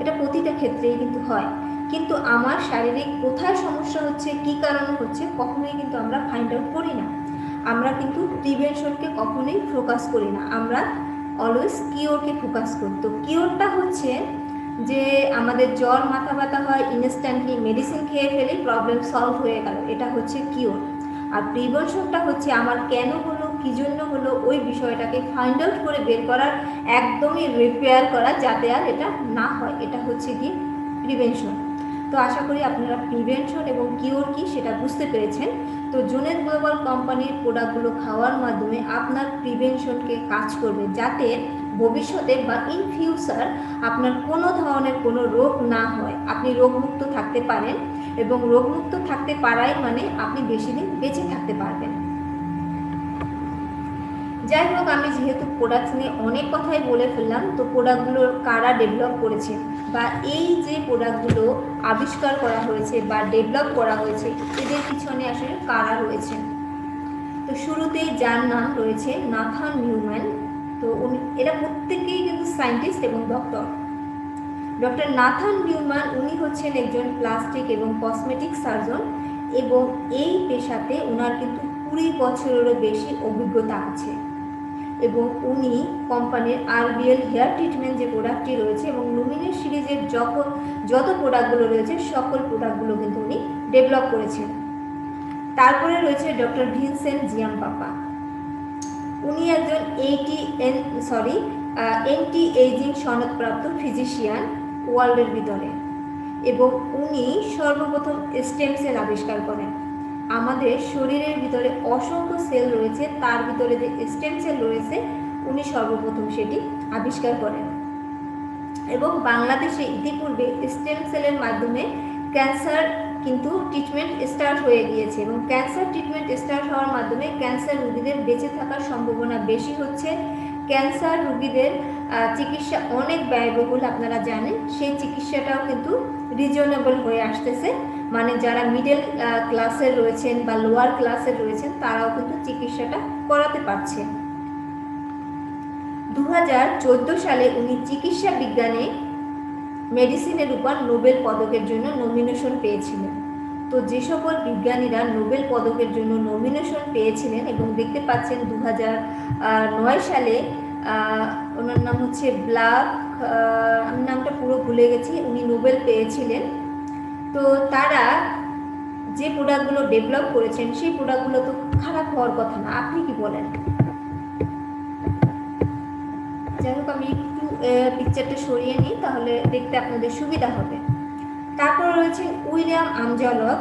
এটা প্রতিটা ক্ষেত্রেই কিন্তু হয়, কিন্তু আমার শারীরিক কোথায় সমস্যা হচ্ছে, কি কারণে হচ্ছে, কখনোই কিন্তু আমরা ফাইন্ড আউট করি না। আমরা কিন্তু প্রিভেনশনকে কখনোই ফোকাস করি না, আমরা অলওয়েজ কিওরকে ফোকাস করি। তো কিওরটা হচ্ছে যে আমাদের জ্বর মাথা ব্যথা হয়, ইনস্ট্যান্টলি মেডিসিন খেয়ে ফেলে প্রবলেম সলভ হয়ে গেল, এটা হচ্ছে কিওর। আর প্রিভেনশনটা হচ্ছে আমার কেন হলো, কী জন্য হলো, ওই বিষয়টাকে ফাইন্ড আউট করে বের করার, একদমই রিপেয়ার করা যাতে আর এটা না হয়, এটা হচ্ছে কি প্রিভেনশন। তো আশা করি আপনারা প্রিভেনশন এবং কিওর কি সেটা বুঝতে পেরেছেন। তো জোনেস গ্লোবাল কোম্পানির প্রোডাক্টগুলো খাওয়ার মাধ্যমে আপনার প্রিভেনশনকে কাজ করবে, যাতে ভবিষ্যতে বা ইন ফিউচার আপনার কোনো ধরনের কোনো রোগ না হয়, আপনি রোগমুক্ত থাকতে পারেন। এবং রোগমুক্ত থাকতে পারাই মানে আপনি বেশি দিন বেঁচে থাকতে পারবেন। যাই হোক, আমি যেহেতু প্রোডাক্টস নিয়ে অনেক কথাই বলে ফেললাম, তো প্রোডাক্টগুলো কারা ডেভেলপ করেছে বা এই যে প্রোডাক্টগুলো আবিষ্কার করা হয়েছে বা ডেভেলপ করা হয়েছে, এদের পিছনে আসলে কারা রয়েছে। তো শুরুতেই যার নাম রয়েছে নাথান নিউম্যান। তো এরা প্রত্যেকেই কিন্তু সায়েন্টিস্ট এবং ডক্টর। ডক্টর নাথান নিউম্যান উনি হচ্ছেন একজন প্লাস্টিক এবং কসমেটিক সার্জন, এবং এই পেশাতে ওনার কিন্তু 20 বছরেরও বেশি অভিজ্ঞতা আছে। এবং উনি কোম্পানির আরবিএল হেয়ার ট্রিটমেন্ট যে প্রোডাক্টটি রয়েছে এবং লুমিনাস সিরিজের যত প্রোডাক্টগুলো রয়েছে সকল প্রোডাক্টগুলো কিন্তু উনি ডেভেলপ করেছেন। তারপরে রয়েছে ডক্টর ভিনসেন্ট জিয়ামপাপা। উনি একজন এন্টি এইজিং সনদপ্রাপ্ত ফিজিশিয়ান ওয়ার্ল্ডের ভিতরে, এবং উনি সর্বপ্রথম স্টেম সেল আবিষ্কার করেন। আমাদের শরীরের ভিতরে অসংখ্য সেল রয়েছে, তার ভিতরে যে স্টেম সেল রয়েছে উনি সর্বপ্রথম সেটি আবিষ্কার করেন। এবং বাংলাদেশে ইতিপূর্বে স্টেম সেলের মাধ্যমে ক্যান্সার কিন্তু ট্রিটমেন্ট স্টার্ট হয়ে গিয়েছে, এবং ক্যান্সার ট্রিটমেন্ট স্টার্ট হওয়ার মাধ্যমে ক্যান্সার রোগীদের বেঁচে থাকার সম্ভাবনা বেশি হচ্ছে। ক্যান্সার রোগীদের চিকিৎসা অনেক ব্যয়বহুল, আপনারা জানেন, সেই চিকিৎসাটাও কিন্তু রিজনেবল হয়ে আসতেছে। মানে যারা মিডল ক্লাসের রয়েছেন বা লোয়ার ক্লাসের রয়েছেন তারাও কিন্তু চিকিৎসাটা করাতে পারছে। 2014 সালে উনি চিকিৎসা বিজ্ঞানে মেডিসিনের উপর নোবেল পদকের জন্য নমিনেশন পেয়েছিলেন। তো যে সকল বিজ্ঞানীরা নোবেল পদকের জন্য নমিনেশন পেয়েছিলেন, এবং দেখতে পাচ্ছেন 2009 সালে ওনার নাম হচ্ছে আমি নামটা পুরো ভুলে গেছি, উনি নোবেল পেয়েছিলেন। তো তারা যে প্রোডাক্টগুলো ডেভেলপ করেছেন সেই প্রোডাক্টগুলো তো খারাপ হওয়ার কথা না, আপনি কি বলেন? যাই হোক, আমি একটু পিকচারটা সরিয়ে নিই, তাহলে দেখতে আপনাদের সুবিধা হবে। তারপর রয়েছেন উইলিয়াম আমজালক।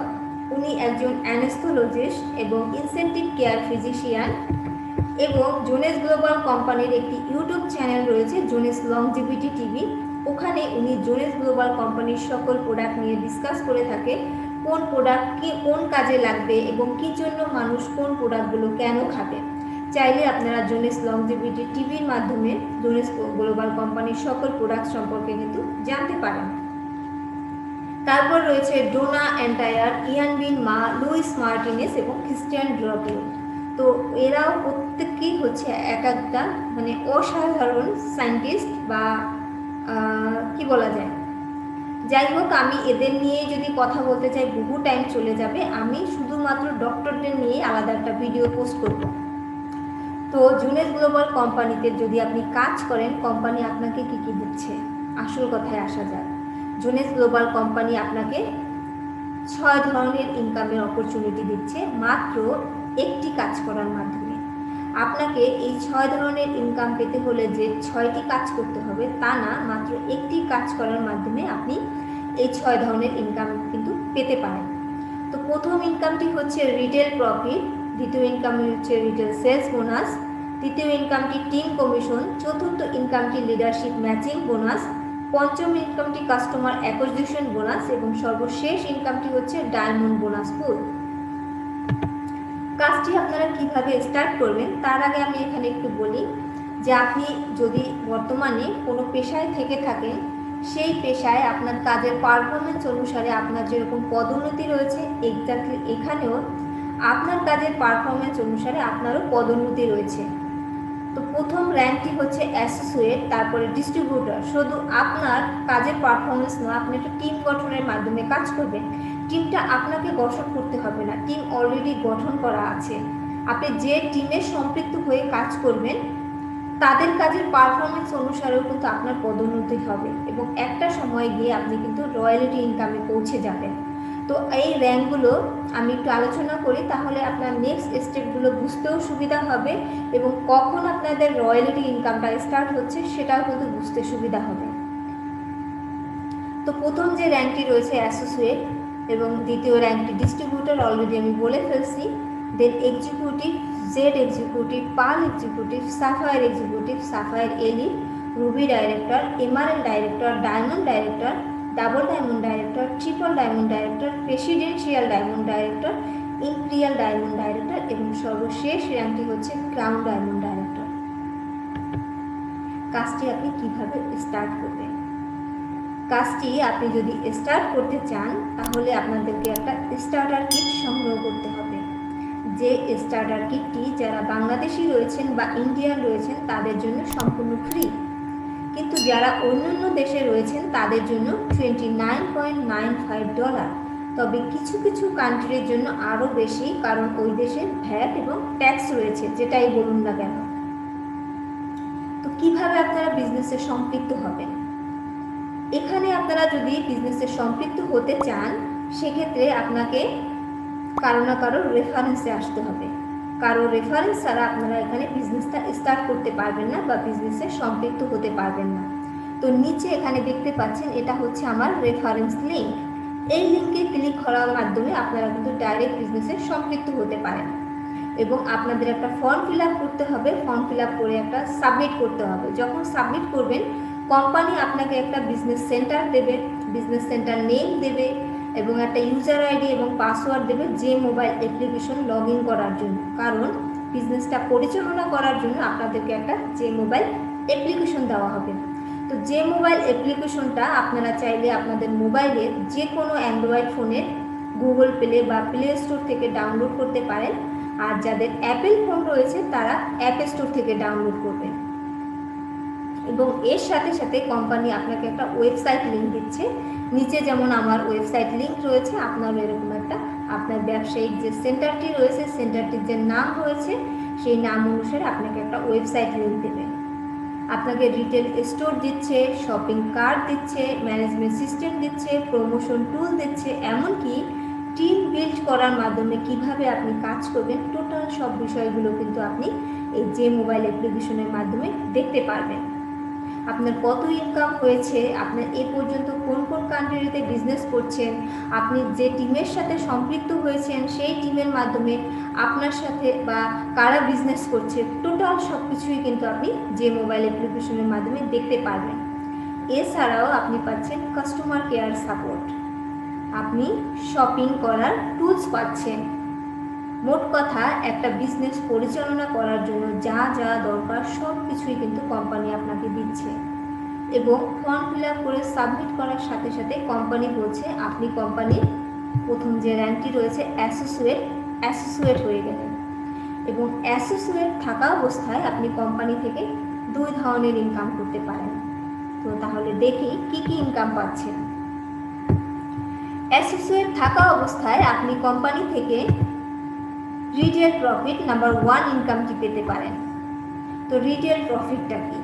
উনি একজন অ্যানেস্থোলজিস্ট এবং ইনসেন্টিভ কেয়ার ফিজিশিয়ান, এবং জোনেস গ্লোবাল কোম্পানির একটি ইউটিউব চ্যানেল রয়েছে জোনেস লংজিভিটি টিভি। ওখানে উনি জোনেস গ্লোবাল কোম্পানির সকল প্রোডাক্ট নিয়ে ডিসকাস করে থাকে, কোন প্রোডাক্ট কি কোন কাজে লাগবে এবং কী জন্য মানুষ কোন প্রোডাক্টগুলো কেন খাবে। চাইলে আপনারা জোনেস লংজিভিটি টিভির মাধ্যমে জোনেস গ্লোবাল কোম্পানির সকল প্রোডাক্ট সম্পর্কে কিন্তু জানতে পারেন। তারপর রয়েছে ডোনা এন্টায়ার, ইয়ান বিন মা, লুইস মার্টিনেস এবং ক্রিস্টিয়ান ড্রকিউ। তো এরাও প্রত্যেকেই হচ্ছে এক একটা মানে অসাধারণ সায়েন্টিস্ট, বা কি বলা যায়, যাই হোক, আমি এদের নিয়ে যদি কথা বলতে চাই বহু টাইম চলে যাবে। আমি শুধুমাত্র ডক্টরদের নিয়ে আলাদা একটা ভিডিও পোস্ট করব। তো জুনেস গ্লোবাল কোম্পানিতে যদি আপনি কাজ করেন, কোম্পানি আপনাকে কি কি দিচ্ছে, আসল কথায় আসা যাক। জুনেস গ্লোবাল কোম্পানি আপনাকে 6 ধরনের ইনকামের অপরচুনিটি দিচ্ছে মাত্র একটি কাজ করার মাধ্যমে। আপনাকে এই 6 ধরনের ইনকাম পেতে হলে যে 6টি কাজ করতে হবে তা না, মাত্র একটি কাজ করার মাধ্যমে আপনি এই 6 ধরনের ইনকাম কিন্তু পেতে পারেন। তো প্রথম ইনকামটি হচ্ছে রিটেল প্রফিট, দ্বিতীয় ইনকামটি হচ্ছে রিটেল সেলস বোনাস, তৃতীয় ইনকামটি টিম কমিশন, চতুর্থ ইনকামটি লিডারশিপ ম্যাচিং বোনাস, পঞ্চম ইনকামটি কাস্টমার অ্যাকুইজিশন বোনাস এবং সর্বশেষ ইনকামটি হচ্ছে ডায়মন্ড বোনাস পুল। কাজটি আপনারা কিভাবে স্টার্ট করবেন তার আগে আমি এখানে একটু বলি যে আপনি যদি বর্তমানে কোনো পেশায় থেকে থাকেন, সেই পেশায় আপনার কাজের পারফরমেন্স অনুসারে আপনার যেরকম পদোন্নতি রয়েছে, এক্স্যাক্টলি এখানেও আপনার কাজের পারফরমেন্স অনুসারে আপনারও পদোন্নতি রয়েছে। তো প্রথম র্যাঙ্কটি হচ্ছে অ্যাসোসিয়েট, তারপরে ডিস্ট্রিবিউটর। শুধু আপনার কাজের পারফরমেন্স নয়, আপনি একটা টিম গঠনের মাধ্যমে কাজ করবেন। টিমটা আপনাকে গঠন করতে হবে না, টিম অলরেডি গঠন করা আছে। আপনি যে টিমে সম্পৃক্ত হয়ে কাজ করবেন তাদের কাজের পারফরমেন্স অনুসারেও কিন্তু আপনার পদোন্নতি হবে এবং একটা সময় গিয়ে আপনি কিন্তু রয়্যালিটি ইনকামে পৌঁছে যাবেন। তো এই র্যাঙ্কগুলো আমি একটু আলোচনা করি, তাহলে আপনার নেক্সট স্টেপগুলো বুঝতেও সুবিধা হবে এবং কখন আপনাদের রয়্যালিটি ইনকামটা স্টার্ট হচ্ছে সেটাও কিন্তু বুঝতে সুবিধা হবে। তো প্রথম যে র্যাঙ্কটি রয়েছে অ্যাসোসিয়েট এবং দ্বিতীয় র্যাঙ্কটি ডিস্ট্রিবিউটর, অলরেডি আমি বলে ফেলছি। Then executive, jade executive, pearl executive, sapphire executive, sapphire elite, ruby director, emerald director, diamond director, double diamond director, triple diamond director, presidential diamond director, imperial diamond director এবং সর্বশেষ র্যাঙ্কটি হচ্ছে ক্রাউন ডায়মন্ড ডাইরেক্টর। কাজটি আপনি কিভাবে start করবেন? কাজটি আপনি যদি স্টার্ট করতে চান তাহলে আপনাদেরকে একটা স্টার্টার কিট সংগ্রহ করতে হবে। যে স্টার্টার কিটটি যারা বাংলাদেশি রয়েছেন বা ইন্ডিয়ান রয়েছেন তাদের জন্য সম্পূর্ণ ফ্রি, কিন্তু যারা অন্যান্য দেশে রয়েছেন তাদের জন্য $29.95। তবে কিছু কিছু কান্ট্রির জন্য আরও বেশি, কারণ ওই দেশে ভ্যাট এবং ট্যাক্স রয়েছে, যেটাই বলুন না কেন। তো কিভাবে আপনারা বিজনেসে সম্পৃক্ত হবেন? এখানে আপনারা যদি বিজনেসে সম্পৃক্ত হতে চান সেক্ষেত্রে আপনাকে কারো না কারো রেফারেন্সে আসতে হবে। কারো রেফারেন্স ছাড়া আপনারা এখানে বিজনেসটা স্টার্ট করতে পারবেন না বা বিজনেসে সম্পৃক্ত হতে পারবেন না। তো নিচে এখানে দেখতে পাচ্ছেন এটা হচ্ছে আমার রেফারেন্স লিঙ্ক। এই লিঙ্কে ক্লিক করার মাধ্যমে আপনারা কিন্তু ডাইরেক্ট বিজনেসে সম্পৃক্ত হতে পারেন এবং আপনাদের একটা ফর্ম ফিল আপ করতে হবে। ফর্ম ফিল আপ করে একটা সাবমিট করতে হবে। যখন সাবমিট করবেন কোম্পানি আপনাকে একটা বিজনেস সেন্টার দেবে, বিজনেস সেন্টার নেম দেবে এবং একটা ইউজার আইডি এবং পাসওয়ার্ড দেবে যে মোবাইল অ্যাপ্লিকেশন লগ ইন করার জন্য। কারণ বিজনেসটা পরিচালনা করার জন্য আপনাদেরকে একটা যে মোবাইল অ্যাপ্লিকেশন দেওয়া হবে। তো যে মোবাইল অ্যাপ্লিকেশনটা আপনারা চাইলে আপনাদের মোবাইলের যে কোনো অ্যান্ড্রয়েড ফোনের গুগল প্লে বা প্লে স্টোর থেকে ডাউনলোড করতে পারেন, আর যাদের অ্যাপেল ফোন রয়েছে তারা অ্যাপ স্টোর থেকে ডাউনলোড করবেন। এবং এর সাথে সাথে কোম্পানি আপনাকে একটা ওয়েবসাইট লিঙ্ক দিচ্ছে। নিচে যেমন আমার ওয়েবসাইট লিঙ্ক রয়েছে, আপনারও এরকম একটা আপনার ব্যবসায়িক যে সেন্টারটি রয়েছে, সেন্টারটির যে নাম রয়েছে সেই নাম অনুসারে আপনাকে একটা ওয়েবসাইট লিঙ্ক দেবে। আপনাকে রিটেল স্টোর দিচ্ছে, শপিং কার্ট দিচ্ছে, ম্যানেজমেন্ট সিস্টেম দিচ্ছে, প্রমোশন টুল দিচ্ছে, এমনকি টিম বিল্ড করার মাধ্যমে কিভাবে আপনি কাজ করবেন টোটাল সব বিষয়গুলো কিন্তু আপনি এই যে মোবাইল অ্যাপ্লিকেশনের মাধ্যমে দেখতে পারবেন। আপনার কত ইনকাম হয়েছে, আপনার এ পর্যন্ত কোন কোন কান্ট্রিতে বিজনেস করছেন, আপনি যে টিমের সাথে সম্পৃক্ত হয়েছেন সেই টিমের মাধ্যমে আপনার সাথে বা কারা বিজনেস করছে, টোটাল সব কিছুই কিন্তু আপনি যে মোবাইল অ্যাপ্লিকেশনের মাধ্যমে দেখতে পারবেন। এছাড়াও আপনি পাচ্ছেন কাস্টমার কেয়ার সাপোর্ট, আপনি শপিং করার টুলস পাচ্ছেন। মোট কথা একটা বিজনেস পরিচালনা করার জন্য যা যা দরকার সব কিছুই কিন্তু কোম্পানি আপনাকে দিচ্ছে। এবং ফর্ম ফিল আপ করে সাবমিট করার সাথে সাথে কোম্পানি বলছে আপনি কোম্পানির প্রথম যে র্যাঙ্কটি রয়েছে অ্যাসোসিয়েট হয়ে গেলেন। এবং অ্যাসোসিয়েট থাকা অবস্থায় আপনি কোম্পানি থেকে 2 ধরনের ইনকাম করতে পারেন। তো তাহলে দেখি কি কি ইনকাম পাচ্ছেন। অ্যাসোসিয়েট থাকা অবস্থায় আপনি কোম্পানি থেকে রিটেল প্রফিট নাম্বার 1 ইনকামটি পেতে পারেন। তো রিটেল প্রফিটটা কি?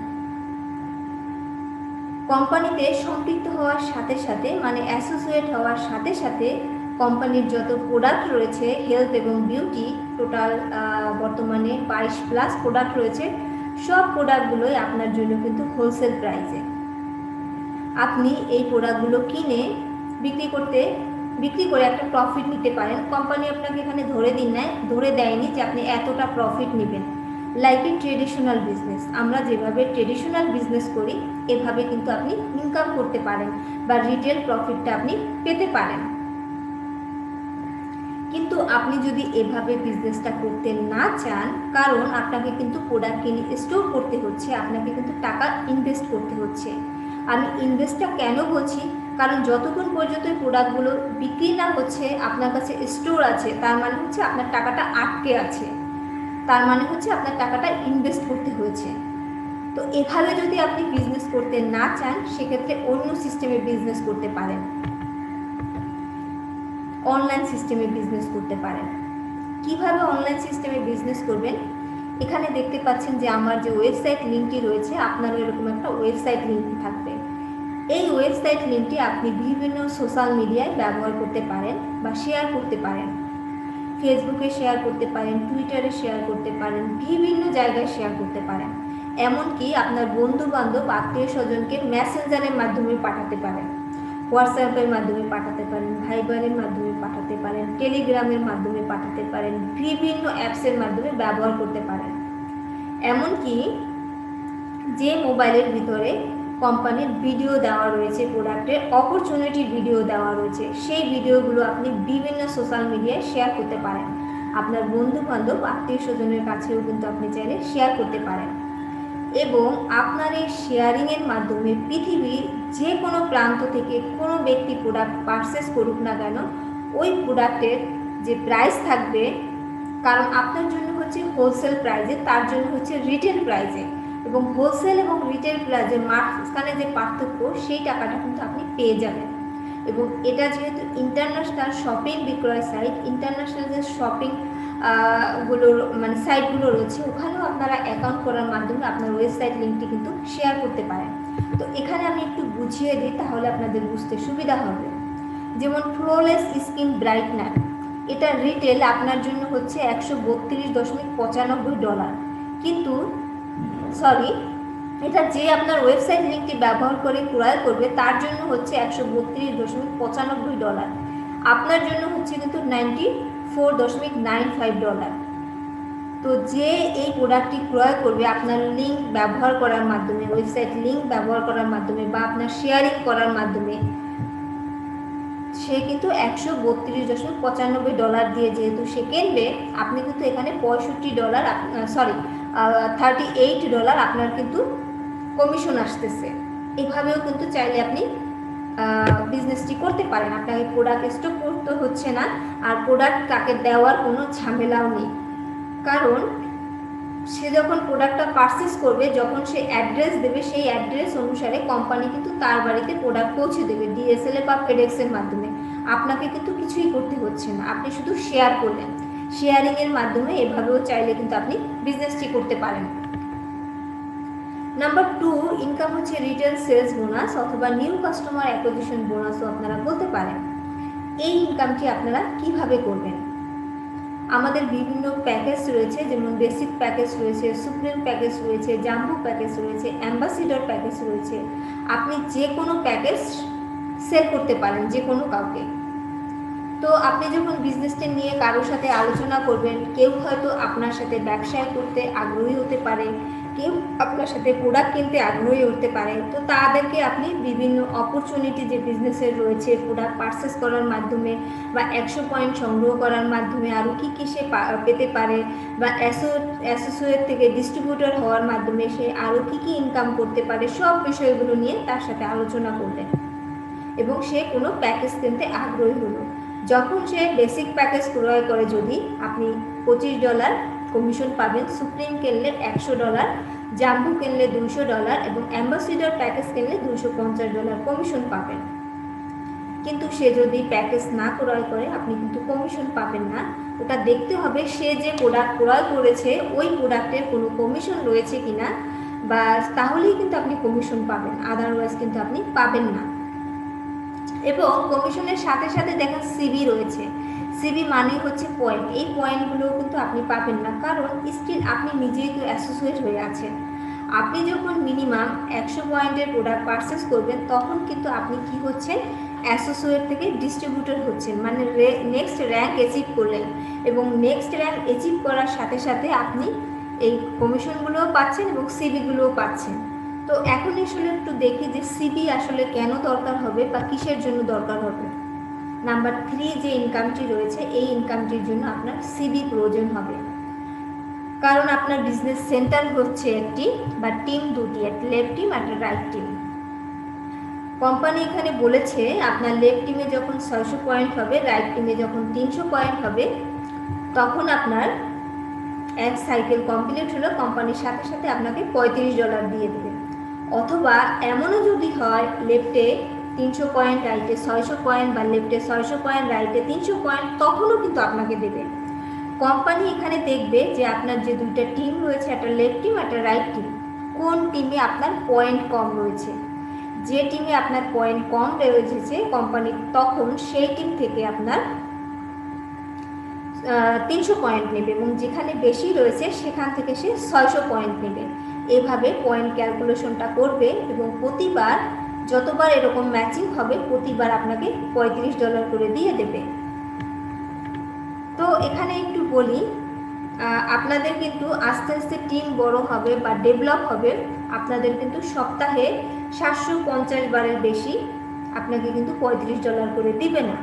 কোম্পানিতে সম্পৃক্ত হওয়ার সাথে সাথে মানে অ্যাসোসিয়েট হওয়ার সাথে সাথে কোম্পানির যত প্রোডাক্ট রয়েছে হেলথ এবং বিউটি, টোটাল বর্তমানে 22+ প্রোডাক্ট রয়েছে, সব প্রোডাক্টগুলোই আপনার জন্য কিন্তু হোলসেল প্রাইসে। আপনি এই প্রোডাক্টগুলো কিনে বিক্রি করে একটা প্রফিট নিতে পারেন। কোম্পানি আপনাকে এখানে ধরে দেয়নি যে আপনি এতটা প্রফিট নেবেন। লাইক এ ট্রেডিশনাল বিজনেস, আমরা যেভাবে ট্রেডিশনাল বিজনেস করি এভাবে কিন্তু আপনি ইনকাম করতে পারেন বা রিটেল প্রফিটটা আপনি পেতে পারেন। কিন্তু আপনি যদি এভাবে বিজনেসটা করতে না চান, কারণ আপনাকে কিন্তু প্রোডাক্ট কিনে স্টোর করতে হচ্ছে, আপনাকে কিন্তু টাকা ইনভেস্ট করতে হচ্ছে। আমি ইনভেস্টটা কেন বলছি, কারণ যতক্ষণ পর্যন্ত এই প্রোডাক্টগুলো বিক্রি না হচ্ছে, আপনার কাছে স্টোর আছে, তার মানে হচ্ছে আপনার টাকাটা আটকে আছে, তার মানে হচ্ছে আপনার টাকাটা ইনভেস্ট করতে হয়েছে। তো এভাবে যদি আপনি বিজনেস করতে না চান, সেক্ষেত্রে অন্য সিস্টেমে বিজনেস করতে পারেন, অনলাইন সিস্টেমে বিজনেস করতে পারেন। কিভাবে অনলাইন সিস্টেমে বিজনেস করবেন? এখানে দেখতে পাচ্ছেন যে আমার যে ওয়েবসাইট লিঙ্কটি রয়েছে, আপনারও এরকম একটা ওয়েবসাইট লিঙ্ক থাকবে। এই ওয়েবসাইট লিঙ্কটি আপনি বিভিন্ন সোশ্যাল মিডিয়ায় ব্যবহার করতে পারেন বা শেয়ার করতে পারেন। ফেসবুকে শেয়ার করতে পারেন, টুইটারে শেয়ার করতে পারেন, বিভিন্ন জায়গায় শেয়ার করতে পারেন। এমনকি আপনার বন্ধু বান্ধব, আত্মীয় স্বজনকে মেসেঞ্জারের মাধ্যমে পাঠাতে পারেন, হোয়াটসঅ্যাপের মাধ্যমে পাঠাতে পারেন, ভাইবারের মাধ্যমে পাঠাতে পারেন, টেলিগ্রামের মাধ্যমে পাঠাতে পারেন, বিভিন্ন অ্যাপসের মাধ্যমে ব্যবহার করতে পারেন। এমনকি যে মোবাইলের ভিতরে কোম্পানির ভিডিও দেওয়া রয়েছে, প্রোডাক্টের অপরচুনিটি ভিডিও দেওয়া রয়েছে, সেই ভিডিওগুলো আপনি বিভিন্ন সোশ্যাল মিডিয়ায় শেয়ার করতে পারেন। আপনার বন্ধু বান্ধব, আত্মীয় স্বজনের কাছেও কিন্তু আপনি চাইলে শেয়ার করতে পারেন। এবং আপনার এই শেয়ারিংয়ের মাধ্যমে পৃথিবীর যে কোনো প্রান্ত থেকে কোনো ব্যক্তি প্রোডাক্ট পারচেস করুক না কেন, ওই প্রোডাক্টের যে প্রাইস থাকবে, কারণ আপনার জন্য হচ্ছে হোলসেল প্রাইজে, তার জন্য হচ্ছে রিটেল প্রাইজে, এবং হোলসেল এবং রিটেল প্রাইজের মাঝখানে যে পার্থক্য, সেই টাকাটা কিন্তু আপনি পেয়ে যাবেন। এবং এটা যেহেতু ইন্টারন্যাশনাল শপিং বিক্রয় সাইট, ইন্টারন্যাশনাল যে শপিং গুলোর মানে সাইটগুলো রয়েছে, ওখানেও আপনারা অ্যাকাউন্ট করার মাধ্যমে আপনার ওয়েবসাইট লিঙ্কটি কিন্তু শেয়ার করতে পারেন। তো এখানে আমি একটু বুঝিয়ে দিই, তাহলে আপনাদের বুঝতে সুবিধা হবে। যেমন ফ্লোলেস স্কিন ব্রাইটনার, এটা রিটেল আপনার জন্য হচ্ছে $132.95, কিন্তু এটা যে আপনার ওয়েবসাইট লিঙ্কটি ব্যবহার করে ক্রয় করবে তার জন্য হচ্ছে $132.95, আপনার জন্য হচ্ছে কিন্তু $94.95। তো যে এই প্রোডাক্টটি ক্রয় করবে আপনার লিঙ্ক ব্যবহার করার মাধ্যমে, ওয়েবসাইট লিঙ্ক ব্যবহার করার মাধ্যমে বা আপনার শেয়ারিং করার মাধ্যমে, সে কিন্তু $132.95 দিয়ে যেহেতু সে কিনবে, আপনি কিন্তু এখানে $38 আপনার কিন্তু কমিশন আসতেছে। এভাবেও কিন্তু চাইলে আপনি বিজনেসটি করতে পারেন। আপনাকে প্রোডাক্ট স্টক করতে হচ্ছে না, আর প্রোডাক্ট তাকে দেওয়ার কোনো ঝামেলাও নেই, কারণ সে যখন প্রোডাক্টটা পারচেস করবে, যখন সে অ্যাড্রেস দেবে, সেই অ্যাড্রেস অনুসারে কোম্পানি কিন্তু তার বাড়িতে প্রোডাক্ট পৌঁছে দেবে DSL বা FedEx-এর মাধ্যমে। আপনাকে কিন্তু কিছুই করতে হচ্ছে না, আপনি শুধু শেয়ার করলেন। শেয়ারিংয়ের মাধ্যমে এভাবেও চাইলে কিন্তু আপনি বিজনেসটি করতে পারেন। নাম্বার 2 ইনকাম হচ্ছে রিটেল সেলস বোনাস অথবা নিউ কাস্টমার অ্যাকুইজিশন বোনাসও আপনারা বলতে পারেন। এই ইনকামটি আপনারা কিভাবে করবেন? আমাদের বিভিন্ন প্যাকেজ রয়েছে, যেমন বেসিক প্যাকেজ রয়েছে, সুপ্রিম প্যাকেজ রয়েছে, জাম্বো প্যাকেজ রয়েছে, অ্যাম্বাসিডর প্যাকেজ রয়েছে। আপনি যে কোনো প্যাকেজ সেল করতে পারেন যে কোনো কাউকে। তো আপনি যখন বিজনেসটা নিয়ে কারোর সাথে আলোচনা করবেন, কেউ হয়তো আপনার সাথে ব্যবসায় করতে আগ্রহী হতে পারে, কেউ আপনার সাথে প্রোডাক্ট কিনতে আগ্রহী হতে পারে। তো তাদেরকে আপনি বিভিন্ন অপরচুনিটি যে বিজনেসের রয়েছে, প্রোডাক্ট পারচেস করার মাধ্যমে বা 100 পয়েন্ট সংগ্রহ করার মাধ্যমে আরও কী কী সে পেতে পারে, বা অ্যাসোসিয়েট থেকে ডিস্ট্রিবিউটর হওয়ার মাধ্যমে সে আরও কী কী ইনকাম করতে পারে, সব বিষয়গুলো নিয়ে তার সাথে আলোচনা করবেন। এবং সে কোনো প্যাকেজ কিনতে আগ্রহী হলো, যখন সে বেসিক প্যাকেজ ক্রয় করে, যদি আপনি $25 কমিশন পাবেন, সুপ্রিম কিনলে $100, জাম্বো কিনলে $200 এবং অ্যাম্বাসিডর প্যাকেজ কিনলে $250 কমিশন পাবেন। কিন্তু সে যদি প্যাকেজ না ক্রয় করে আপনি কিন্তু কমিশন পাবেন না। ওটা দেখতে হবে সে যে প্রোডাক্ট ক্রয় করেছে ওই প্রোডাক্টের কোনো কমিশন রয়েছে কিনা, বা তাহলেই কিন্তু আপনি কমিশন পাবেন, আদারওয়াইজ কিন্তু আপনি পাবেন না। এবং কমিশনের সাথে সাথে দেখেন সিবি রয়েছে, সিবি মানে হচ্ছে পয়েন্ট, এই পয়েন্টগুলো কিন্তু আপনি পাবেন না, কারণ স্টিল আপনি নিজেই তো অ্যাসোসিয়েট হয়ে আছেন। আপনি যখন মিনিমাম 100 পয়েন্টের প্রোডাক্ট পারচেস করবেন তখন কিন্তু আপনি কি হচ্ছেন, অ্যাসোসিয়েট থেকে ডিস্ট্রিবিউটর হচ্ছেন, মানে নেক্সট র্যাঙ্ক অ্যাচিভ করলেন, এবং নেক্সট র্যাঙ্ক অ্যাচিভ করার সাথে সাথে আপনি এই কমিশনগুলোও পাচ্ছেন এবং সিবিগুলোও পাচ্ছেন। তো এখন আসলে একটু দেখি যে সিবি আসলে কেন দরকার হবে বা কিসের জন্য দরকার হবে। নাম্বার 3 যে ইনকামটি রয়েছে এই ইনকামটির জন্য আপনার সিবি প্রয়োজন হবে, কারণ আপনার বিজনেস সেন্টার হচ্ছে একটি বা টিম দুটি, একটা লেফট টিম একটা রাইট টিম। কোম্পানি এখানে বলেছে আপনার লেফট টিমে যখন 600 পয়েন্ট হবে, রাইট টিমে যখন 300 পয়েন্ট হবে, তখন আপনার এক সাইকেল কমপ্লিট হলো, কোম্পানির সাথে সাথে আপনাকে $35 দিয়ে দেবে। অথবা এমনও যদি হয় লেফটে 300 পয়েন্ট রাইটে 600 পয়েন্ট, বা লেফটে 600 পয়েন্ট রাইটে 300 পয়েন্ট, তখনও কিন্তু আপনাকে দেবে। কোম্পানি এখানে দেখবে যে আপনার যে দুইটা টিম রয়েছে, একটা লেফট টিম একটা রাইট টিম, কোন টিমে আপনার পয়েন্ট কম রয়েছে। যে টিমে আপনার পয়েন্ট কম রয়েছে কোম্পানি তখন সেই টিম থেকে আপনার 300 পয়েন্ট নেবে, এবং যেখানে বেশি রয়েছে সেখান থেকে সে 600 পয়েন্ট নেবে। এভাবে পয়েন্ট ক্যালকুলেশনটা করবে এবং প্রতিবার যতবার এরকম ম্যাচিং হবে প্রতিবার আপনাকে $35 করে দিয়ে দেবে। তো এখানে একটু বলি, আপনাদের কিন্তু আস্তে আস্তে টিম বড় হবে বা ডেভেলপ হবে, আপনাদের কিন্তু সপ্তাহে 750 বারের বেশি আপনাকে কিন্তু $35 করে দিবে না।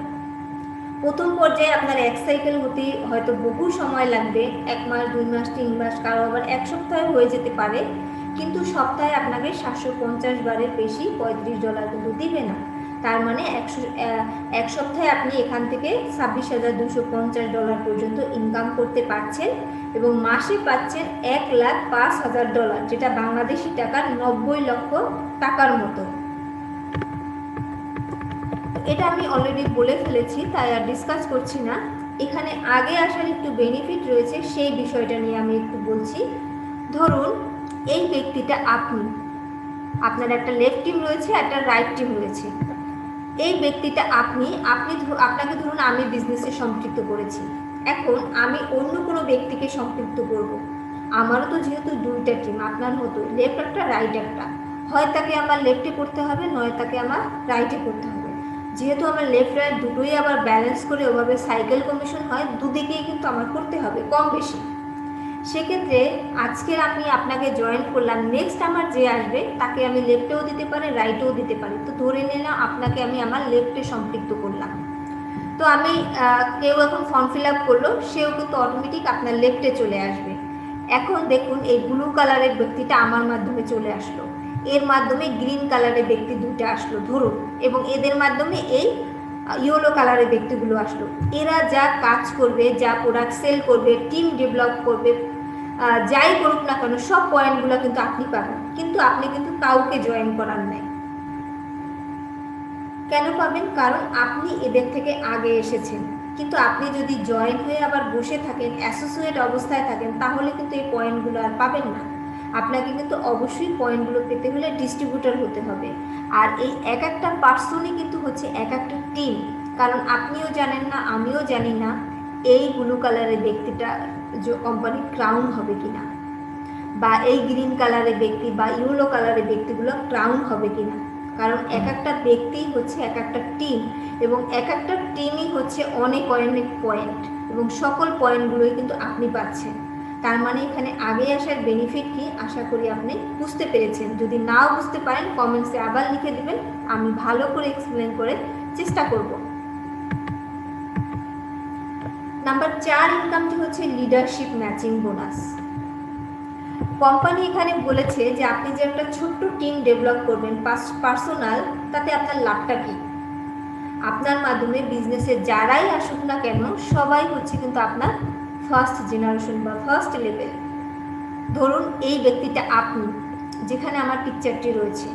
প্রথম পর্যায়ে আপনার এক সাইকেল হতে হয়তো বহু সময় লাগবে, 1 মাস 2 মাস 3 মাস, কারো আবার 1 সপ্তাহে হয়ে যেতে পারে, কিন্তু সপ্তাহে আপনাকে 750 বারের বেশি $35 কিন্তু দিবে না। তার মানে এক সপ্তাহে আপনি এখান থেকে $26,250 পর্যন্ত ইনকাম করতে পারছেন, এবং মাসে পাচ্ছেন $1,05,000, যেটা বাংলাদেশি টাকার 90 লক্ষ টাকার মতো। এটা আমি অলরেডি বলে ফেলেছি, তাই আর ডিসকাস করছি না। এখানে আগে আসার একটু বেনিফিট রয়েছে, সেই বিষয়টা নিয়ে আমি একটু বলছি। ধরুন এই ব্যক্তিটা আপনি, আপনার একটা লেফট টিম রয়েছে একটা রাইট টিম রয়েছে। এই ব্যক্তিটা আপনাকে ধরুন আমি বিজনেসে সম্পৃক্ত করেছি, এখন আমি অন্য কোনো ব্যক্তিকে সম্পৃক্ত করব। আমারও তো যেহেতু দুইটা টিম আপনার মতো, লেফট একটা রাইট একটা, হয় তাকে আমার লেফটে করতে হবে নয় তাকে আমার রাইটে করতে হবে। যেহেতু আমার লেফট রাইট দুটোই আবার ব্যালেন্স করে ওভাবে সাইকেল কমিশন হয়, দুদিকেই কিন্তু আমার করতে হবে কম বেশি। সেক্ষেত্রে আজকের আমি আপনাকে জয়েন করলাম, নেক্সট আমার যে আসবে তাকে আমি লেফটেও দিতে পারি রাইটেও দিতে পারি। তো ধরে নিলাম আপনাকে আমি আমার লেফটে সম্পৃক্ত করলাম, তো আমি কেউ এখন ফর্ম ফিল আপ করলো, সেও কিন্তু অটোমেটিক আপনার লেফটে চলে আসবে। এখন দেখুন এই ব্লু কালারের ব্যক্তিটা আমার মাধ্যমে চলে আসলো, এর মাধ্যমে গ্রিন কালারের ব্যক্তি দুটো আসলো ধরুন, এবং এদের মাধ্যমে এই ইয়েলো কালারের ব্যক্তিগুলো আসলো। এরা যা কাজ করবে, যা প্রোডাক্ট সেল করবে, টিম ডেভেলপ করবে, যাই করুক না কেন সব পয়েন্টগুলো কিন্তু আপনি পাবেন, কিন্তু আপনি কিন্তু কাউকে জয়েন করার নাই। কেন পাবেন? কারণ আপনি এদের থেকে আগে এসেছেন। কিন্তু আপনি যদি জয়েন হয়ে আবার বসে থাকেন, অ্যাসোসিয়েট অবস্থায় থাকেন, তাহলে কিন্তু এই পয়েন্টগুলো আর পাবেন না। আপনাকে কিন্তু অবশ্যই পয়েন্টগুলো পেতে হলে ডিস্ট্রিবিউটর হতে হবে। আর এই এক একটা পার্সনই কিন্তু হচ্ছে এক একটা টিম, কারণ আপনিও জানেন না আমিও জানি না এই ব্লু কালারের ব্যক্তিটা যে কোম্পানির ক্রাউন হবে কিনা, বা এই গ্রিন কালারের ব্যক্তি বা ইয়েলো কালারের ব্যক্তিগুলো ক্রাউন হবে কিনা। কারণ এক একটা ব্যক্তিই হচ্ছে এক একটা টিম, এবং এক একটা টিমই হচ্ছে অনেক অনেক পয়েন্ট, এবং সকল পয়েন্টগুলোই কিন্তু আপনি পাচ্ছেন। তার মানে এখানে আগে আসার বেনিফিট কি, আশা করি আপনি বুঝতে পেরেছেন। যদি নাও বুঝতে পারেন কমেন্টসে আবার লিখে দেবেন, আমি ভালো করে এক্সপ্লেন করে চেষ্টা করব। নাম্বার 4 ইনকামটি হচ্ছে লিডারশিপ ম্যাচিং বোনাস। কোম্পানি এখানে বলেছে যে আপনি যে একটা ছোট্ট টিম ডেভেলপ করবেন পার্সোনাল, তাতে আপনার লাভটা কি? আপনার মাধ্যমে বিজনেসে যারাই আসুক না কেন সবাই হচ্ছে কিন্তু আপনার ফার্স্ট জেনারেশন বা ফার্স্ট লেভেল। ধরুন এই ব্যক্তিটা আপনি, যেখানে আমার পিকচারটি রয়েছে,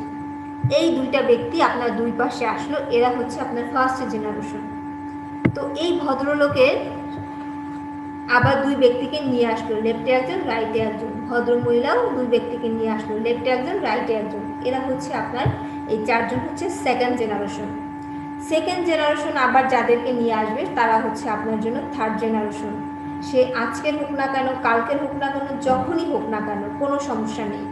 এই দুইটা ব্যক্তি আপনার দুই পাশে আসলো, এরা হচ্ছে আপনার ফার্স্ট জেনারেশন। তো এই ভদ্রলোকের আবার দুই ব্যক্তিকে নিয়ে আসলো, লেফটে একজন রাইটে একজন, ভদ্র মহিলাও দুই ব্যক্তিকে নিয়ে আসলো, লেফটে একজন রাইটে একজন। এরা হচ্ছে আপনার এই চারজন হচ্ছে সেকেন্ড জেনারেশন। সেকেন্ড জেনারেশন আবার যাদেরকে নিয়ে আসবে তারা হচ্ছে আপনার জন্য থার্ড জেনারেশন। সে আজকের হোক না কেন, কালকের হোক না কেন, যখনই হোক না কেন, কোনো সমস্যা নেই।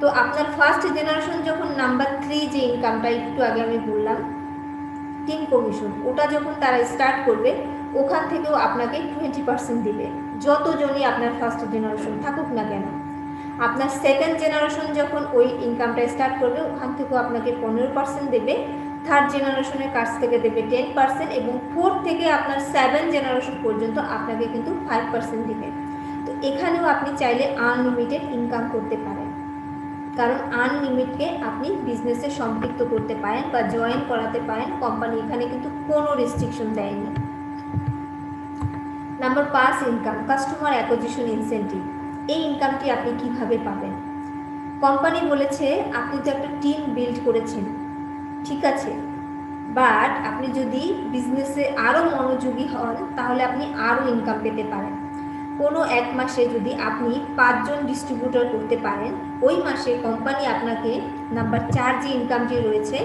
তো আপনার ফার্স্ট জেনারেশন যখন নাম্বার 3 যে ইনকামটা একটু আগে আমি বললাম টিম কমিশন, ওটা যখন তারা স্টার্ট করবে ওখান থেকেও আপনাকে 20% দিবে, যতজনই আপনার ফার্স্ট জেনারেশন থাকুক না কেন। আপনার সেকেন্ড জেনারেশন যখন ওই ইনকামটা স্টার্ট করবে ওখান থেকেও আপনাকে 15% দেবে, থার্ড জেনারেশনের কাছ থেকে দেবে 10%, এবং ফোর্থ থেকে আপনার 7 জেনারেশন পর্যন্ত আপনাকে কিন্তু 5% দিবে। তো এখানেও আপনি চাইলে আনলিমিটেড ইনকাম করতে পারেন, কারণ আনলিমিটকে আপনি বিজনেসে সম্পৃক্ত করতে পারেন বা জয়েন করাতে পারেন। কোম্পানি এখানে কিন্তু কোনো রেস্ট্রিকশন দেয়নি। Number 5 income, customer acquisition incentive. এই ইনকামটি আপনি কিভাবে পাবেন? কোম্পানি বলেছে আপনি তো একটা টিম বিল্ড করেছেন, ঠিক আছে, বাট আপনি যদি বিজনেসে আরও মনোযোগী হন তাহলে আপনি আরও ইনকাম পেতে পারেন। কোনো এক মাসে যদি আপনি 5 জন ডিস্ট্রিবিউটর করতে পারেন, ওই মাসে কোম্পানি আপনাকে নাম্বার 4 যে ইনকামটি রয়েছে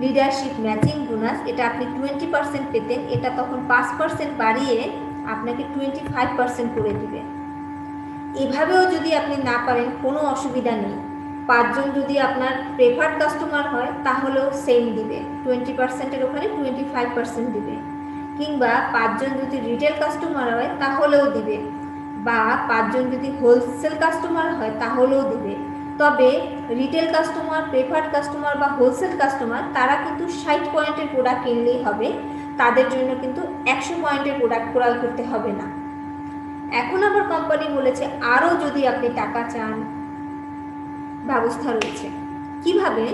লিডারশিপ ম্যাচিং বোনাস, এটা আপনি 20% পেতেন, এটা তখন 5% বাড়িয়ে আপনাকে 25% করে দিবে। এভাবেও যদি আপনি না পারেন কোনো অসুবিধা নেই, 5 জন যদি আপনার প্রেফার্ড কাস্টমার হয় তাহলেও সেম দিবে, 20%-এর ওখানে 25% দিবে, কিংবা 5 জন যদি রিটেল কাস্টমার হয় তাহলেও দিবে, বা 5 জন যদি হোলসেল কাস্টমার হয় তাহলেও দিবে। তবে রিটেল কাস্টমার, প্রেফার্ড কাস্টমার বা হোলসেল কাস্টমার তারা কিন্তু 60 পয়েন্টের প্রোডাক্ট কিনলেই হবে, তাদের জন্য কিন্তু 100 পয়েন্টের প্রোডাক্ট ক্রয় করতে হবে না। এখন আবার কোম্পানি বলেছে আরও যদি আপনি টাকা চান, ব্যবস্থা রয়েছে। কিভাবে?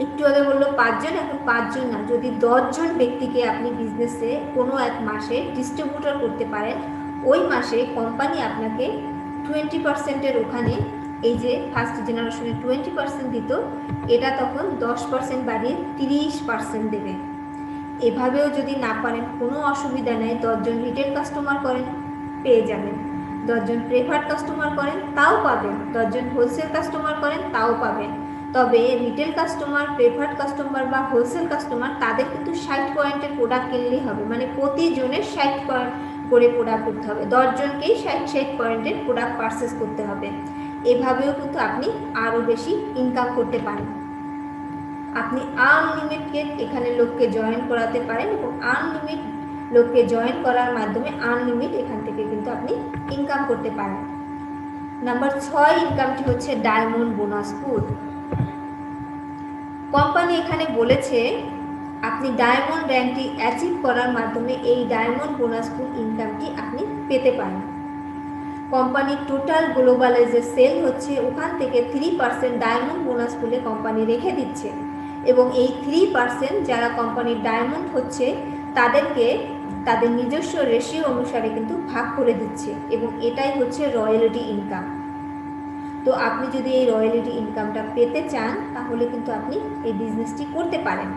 একটু আগে বললো 5 জন, এখন 5 জন না, যদি 10 জন ব্যক্তিকে আপনি বিজনেসে কোনো এক মাসে ডিস্ট্রিবিউটর করতে পারেন, ওই মাসে কোম্পানি আপনাকে 20%-এর ওখানে এই যে ফার্স্ট জেনারেশনে 20% দিত, এটা তখন 10% বাড়িয়ে 30% দেবে। এভাবেও যদি না পারেন কোনো অসুবিধা নেই, 10 জন রিটেল কাস্টমার করেন পেয়ে যাবেন, 10 জন প্রেফার্ড কাস্টমার করেন তাও পাবেন, 10 জন হোলসেল কাস্টমার করেন তাও পাবেন। তবে রিটেল কাস্টমার, প্রেফার্ড কাস্টমার বা হোলসেল কাস্টমার তাদের কিন্তু 60 পয়েন্টের প্রোডাক্ট কিনলেই হবে, মানে প্রতিজনের 60 পয়েন্ট করে প্রোডাক্ট করতে হবে, 10 জনকেই 60 পয়েন্টের প্রোডাক্ট পারচেস করতে হবে। এভাবেও কিন্তু আপনি আরও বেশি ইনকাম করতে পারেন। আপনি আনলিমিটেড এখানে লোককে জয়েন করাতে পারেন, এবং আনলিমিট লোককে জয়েন করার মাধ্যমে আনলিমিট এখান থেকে কিন্তু আপনি ইনকাম করতে পারেন। নাম্বার 6 ইনকামটি হচ্ছে ডায়মন্ড বোনাস পুল। কোম্পানি এখানে বলেছে আপনি ডায়মন্ড র্যাঙ্কটি অ্যাচিভ করার মাধ্যমে এই ডায়মন্ড বোনাস পুল ইনকামটি আপনি পেতে পারেন। কোম্পানির টোটাল গ্লোবালে যে সেল হচ্ছে ওখান থেকে 3% ডায়মন্ড বোনাস পুলে কোম্পানি রেখে দিচ্ছে, এবং এই 3% যারা কোম্পানির ডায়মন্ড হচ্ছে তাদেরকে তাদের নিজস্ব রেশিও অনুসারে কিন্তু ভাগ করে দিচ্ছে, এবং এটাই হচ্ছে রয়্যালটি ইনকাম। তো আপনি যদি এই রয়্যালটি ইনকামটা পেতে চান তাহলে কিন্তু আপনি এই বিজনেসটি করতে পারেন।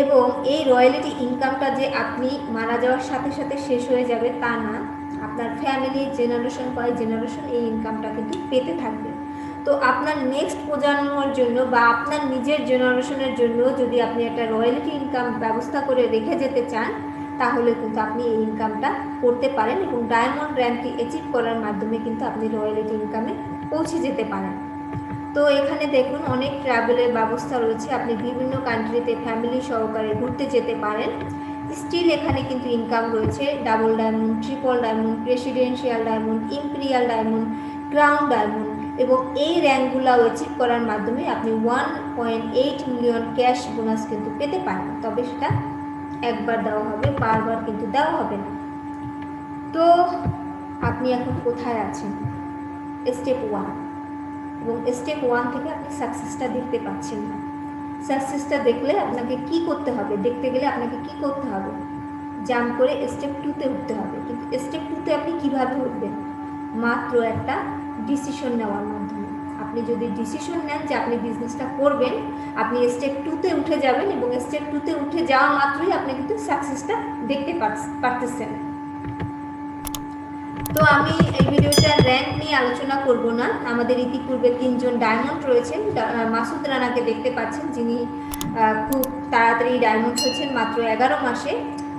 এবং এই রয়্যালটি ইনকামটা যে আপনি মারা যাওয়ার সাথে সাথে শেষ হয়ে যাবে তা না, আপনার ফ্যামিলির জেনারেশন বাই জেনারেশন এই ইনকামটা কিন্তু পেতে থাকবে। তো আপনার নেক্সট প্রজন্মের জন্য বা আপনার নিজের জেনারেশনের জন্য যদি আপনি একটা রয়্যালটি ইনকাম ব্যবস্থা করে রেখে যেতে চান তাহলে কিন্তু আপনি এই ইনকামটা করতে পারেন, এবং ডায়মন্ড র্যাঙ্কটি অ্যাচিভ করার মাধ্যমে কিন্তু আপনি রয়্যালটি ইনকামে পৌঁছে যেতে পারেন। তো এখানে দেখুন অনেক ট্রাভেলের ব্যবস্থা রয়েছে, আপনি বিভিন্ন কান্ট্রিতে ফ্যামিলি সহকারে ঘুরতে যেতে পারেন। স্টিল এখানে কিন্তু ইনকাম রয়েছে double diamond, triple diamond, presidential diamond, imperial diamond, crown diamond, এবং এই র্যাঙ্কগুলো অ্যাচিভ করার মাধ্যমে আপনি 1.8 মিলিয়ন ক্যাশ বোনাস কিন্তু পেতে পারেন। তবে সেটা একবার দেওয়া হবে, বারবার কিন্তু দেওয়া হবে না। তো আপনি এখন কোথায় আছেন? স্টেপ 1, এবং স্টেপ 1 থেকে আপনি সাকসেসটা দেখতে পাচ্ছেন না। সাকসেসটা দেখলে আপনাকে কি করতে হবে, দেখতে গেলে আপনাকে কি করতে হবে? জাম্প করে স্টেপ 2-তে উঠতে হবে। কিন্তু স্টেপ 2-তে আপনি কিভাবে উঠবেন? মাত্র একটা ডিসিশন নেওয়ার মাধ্যমে। আপনি যদি ডিসিশন নেন যে আপনি বিজনেসটা করবেন, আপনি স্টেপ 2-তে উঠে যাবেন এবং স্টেপ 2-তে উঠে যাওয়া মাত্রই আপনি কিন্তু সাকসেসটা দেখতে পারতেছেন। তো আমি এই ভিডিওতে র্যাঙ্ক নিয়ে আলোচনা করব না। আমাদের ইতিপূর্বে 3 জন ডায়মন্ড রয়েছেন। মাসুদ রানাকে দেখতে পাচ্ছেন, যিনি খুব তাড়াতাড়ি ডায়মন্ড হয়েছেন মাত্র 11 মাসে।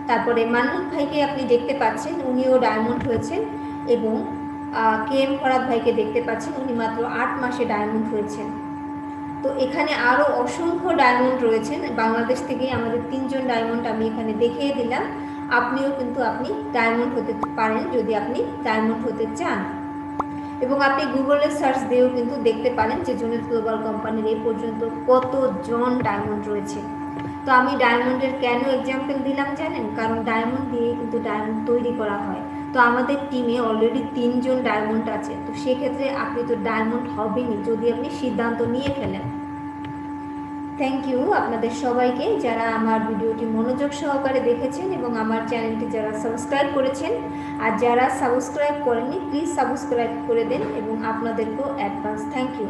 তারপরে মান্নুক ভাইকে আপনি দেখতে পাচ্ছেন, উনিও ডায়মন্ড হয়েছেন। এবং কে এম ফরাদ ভাইকে দেখতে পাচ্ছেন, উনি মাত্র 8 মাসে ডায়মন্ড হয়েছেন। তো এখানে আরও অসংখ্য ডায়মন্ড রয়েছেন বাংলাদেশ থেকেই। আমাদের 3 জন ডায়মন্ড আমি এখানে দেখিয়ে দিলাম। আপনিও কিন্তু আপনি ডায়মন্ড হতে পারেন যদি আপনি ডায়মন্ড হতে চান। এবং আপনি গুগলে সার্চ দিয়েও কিন্তু দেখতে পারেন যে জুনেদ গ্লোবাল কোম্পানির এই পর্যন্ত কতজন ডায়মন্ড রয়েছে। তো আমি ডায়মন্ডের কেন এক্সাম্পল দিলাম জানেন? কারণ ডায়মন্ড দিয়ে কিন্তু ডায়মন্ড তৈরি করা হয়। তো আমাদের টিমে অলরেডি 3 জন ডায়মন্ড আছে। তো সেক্ষেত্রে আপনি তো ডায়মন্ড হবেনই যদি আপনি সিদ্ধান্ত নিয়ে ফেলেন। থ্যাংক ইউ আপনাদের সবাইকে যারা আমার ভিডিওটি মনোযোগ সহকারে দেখেছেন এবং আমার চ্যানেলটি যারা সাবস্ক্রাইব করেছেন। আর যারা সাবস্ক্রাইব করেননি প্লিজ সাবস্ক্রাইব করে দেন এবং আপনাদেরকেও অ্যাডভান্স থ্যাংক ইউ।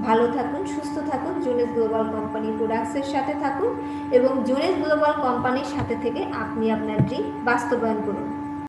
ভালো থাকুন, সুস্থ থাকুন, জুনেদ গ্লোবাল কোম্পানি প্রোডাক্টসের সাথে থাকুন এবং জুনেদ গ্লোবাল কোম্পানির সাথে থেকে আপনি আপনার ড্রিম বাস্তবায়ন করুন।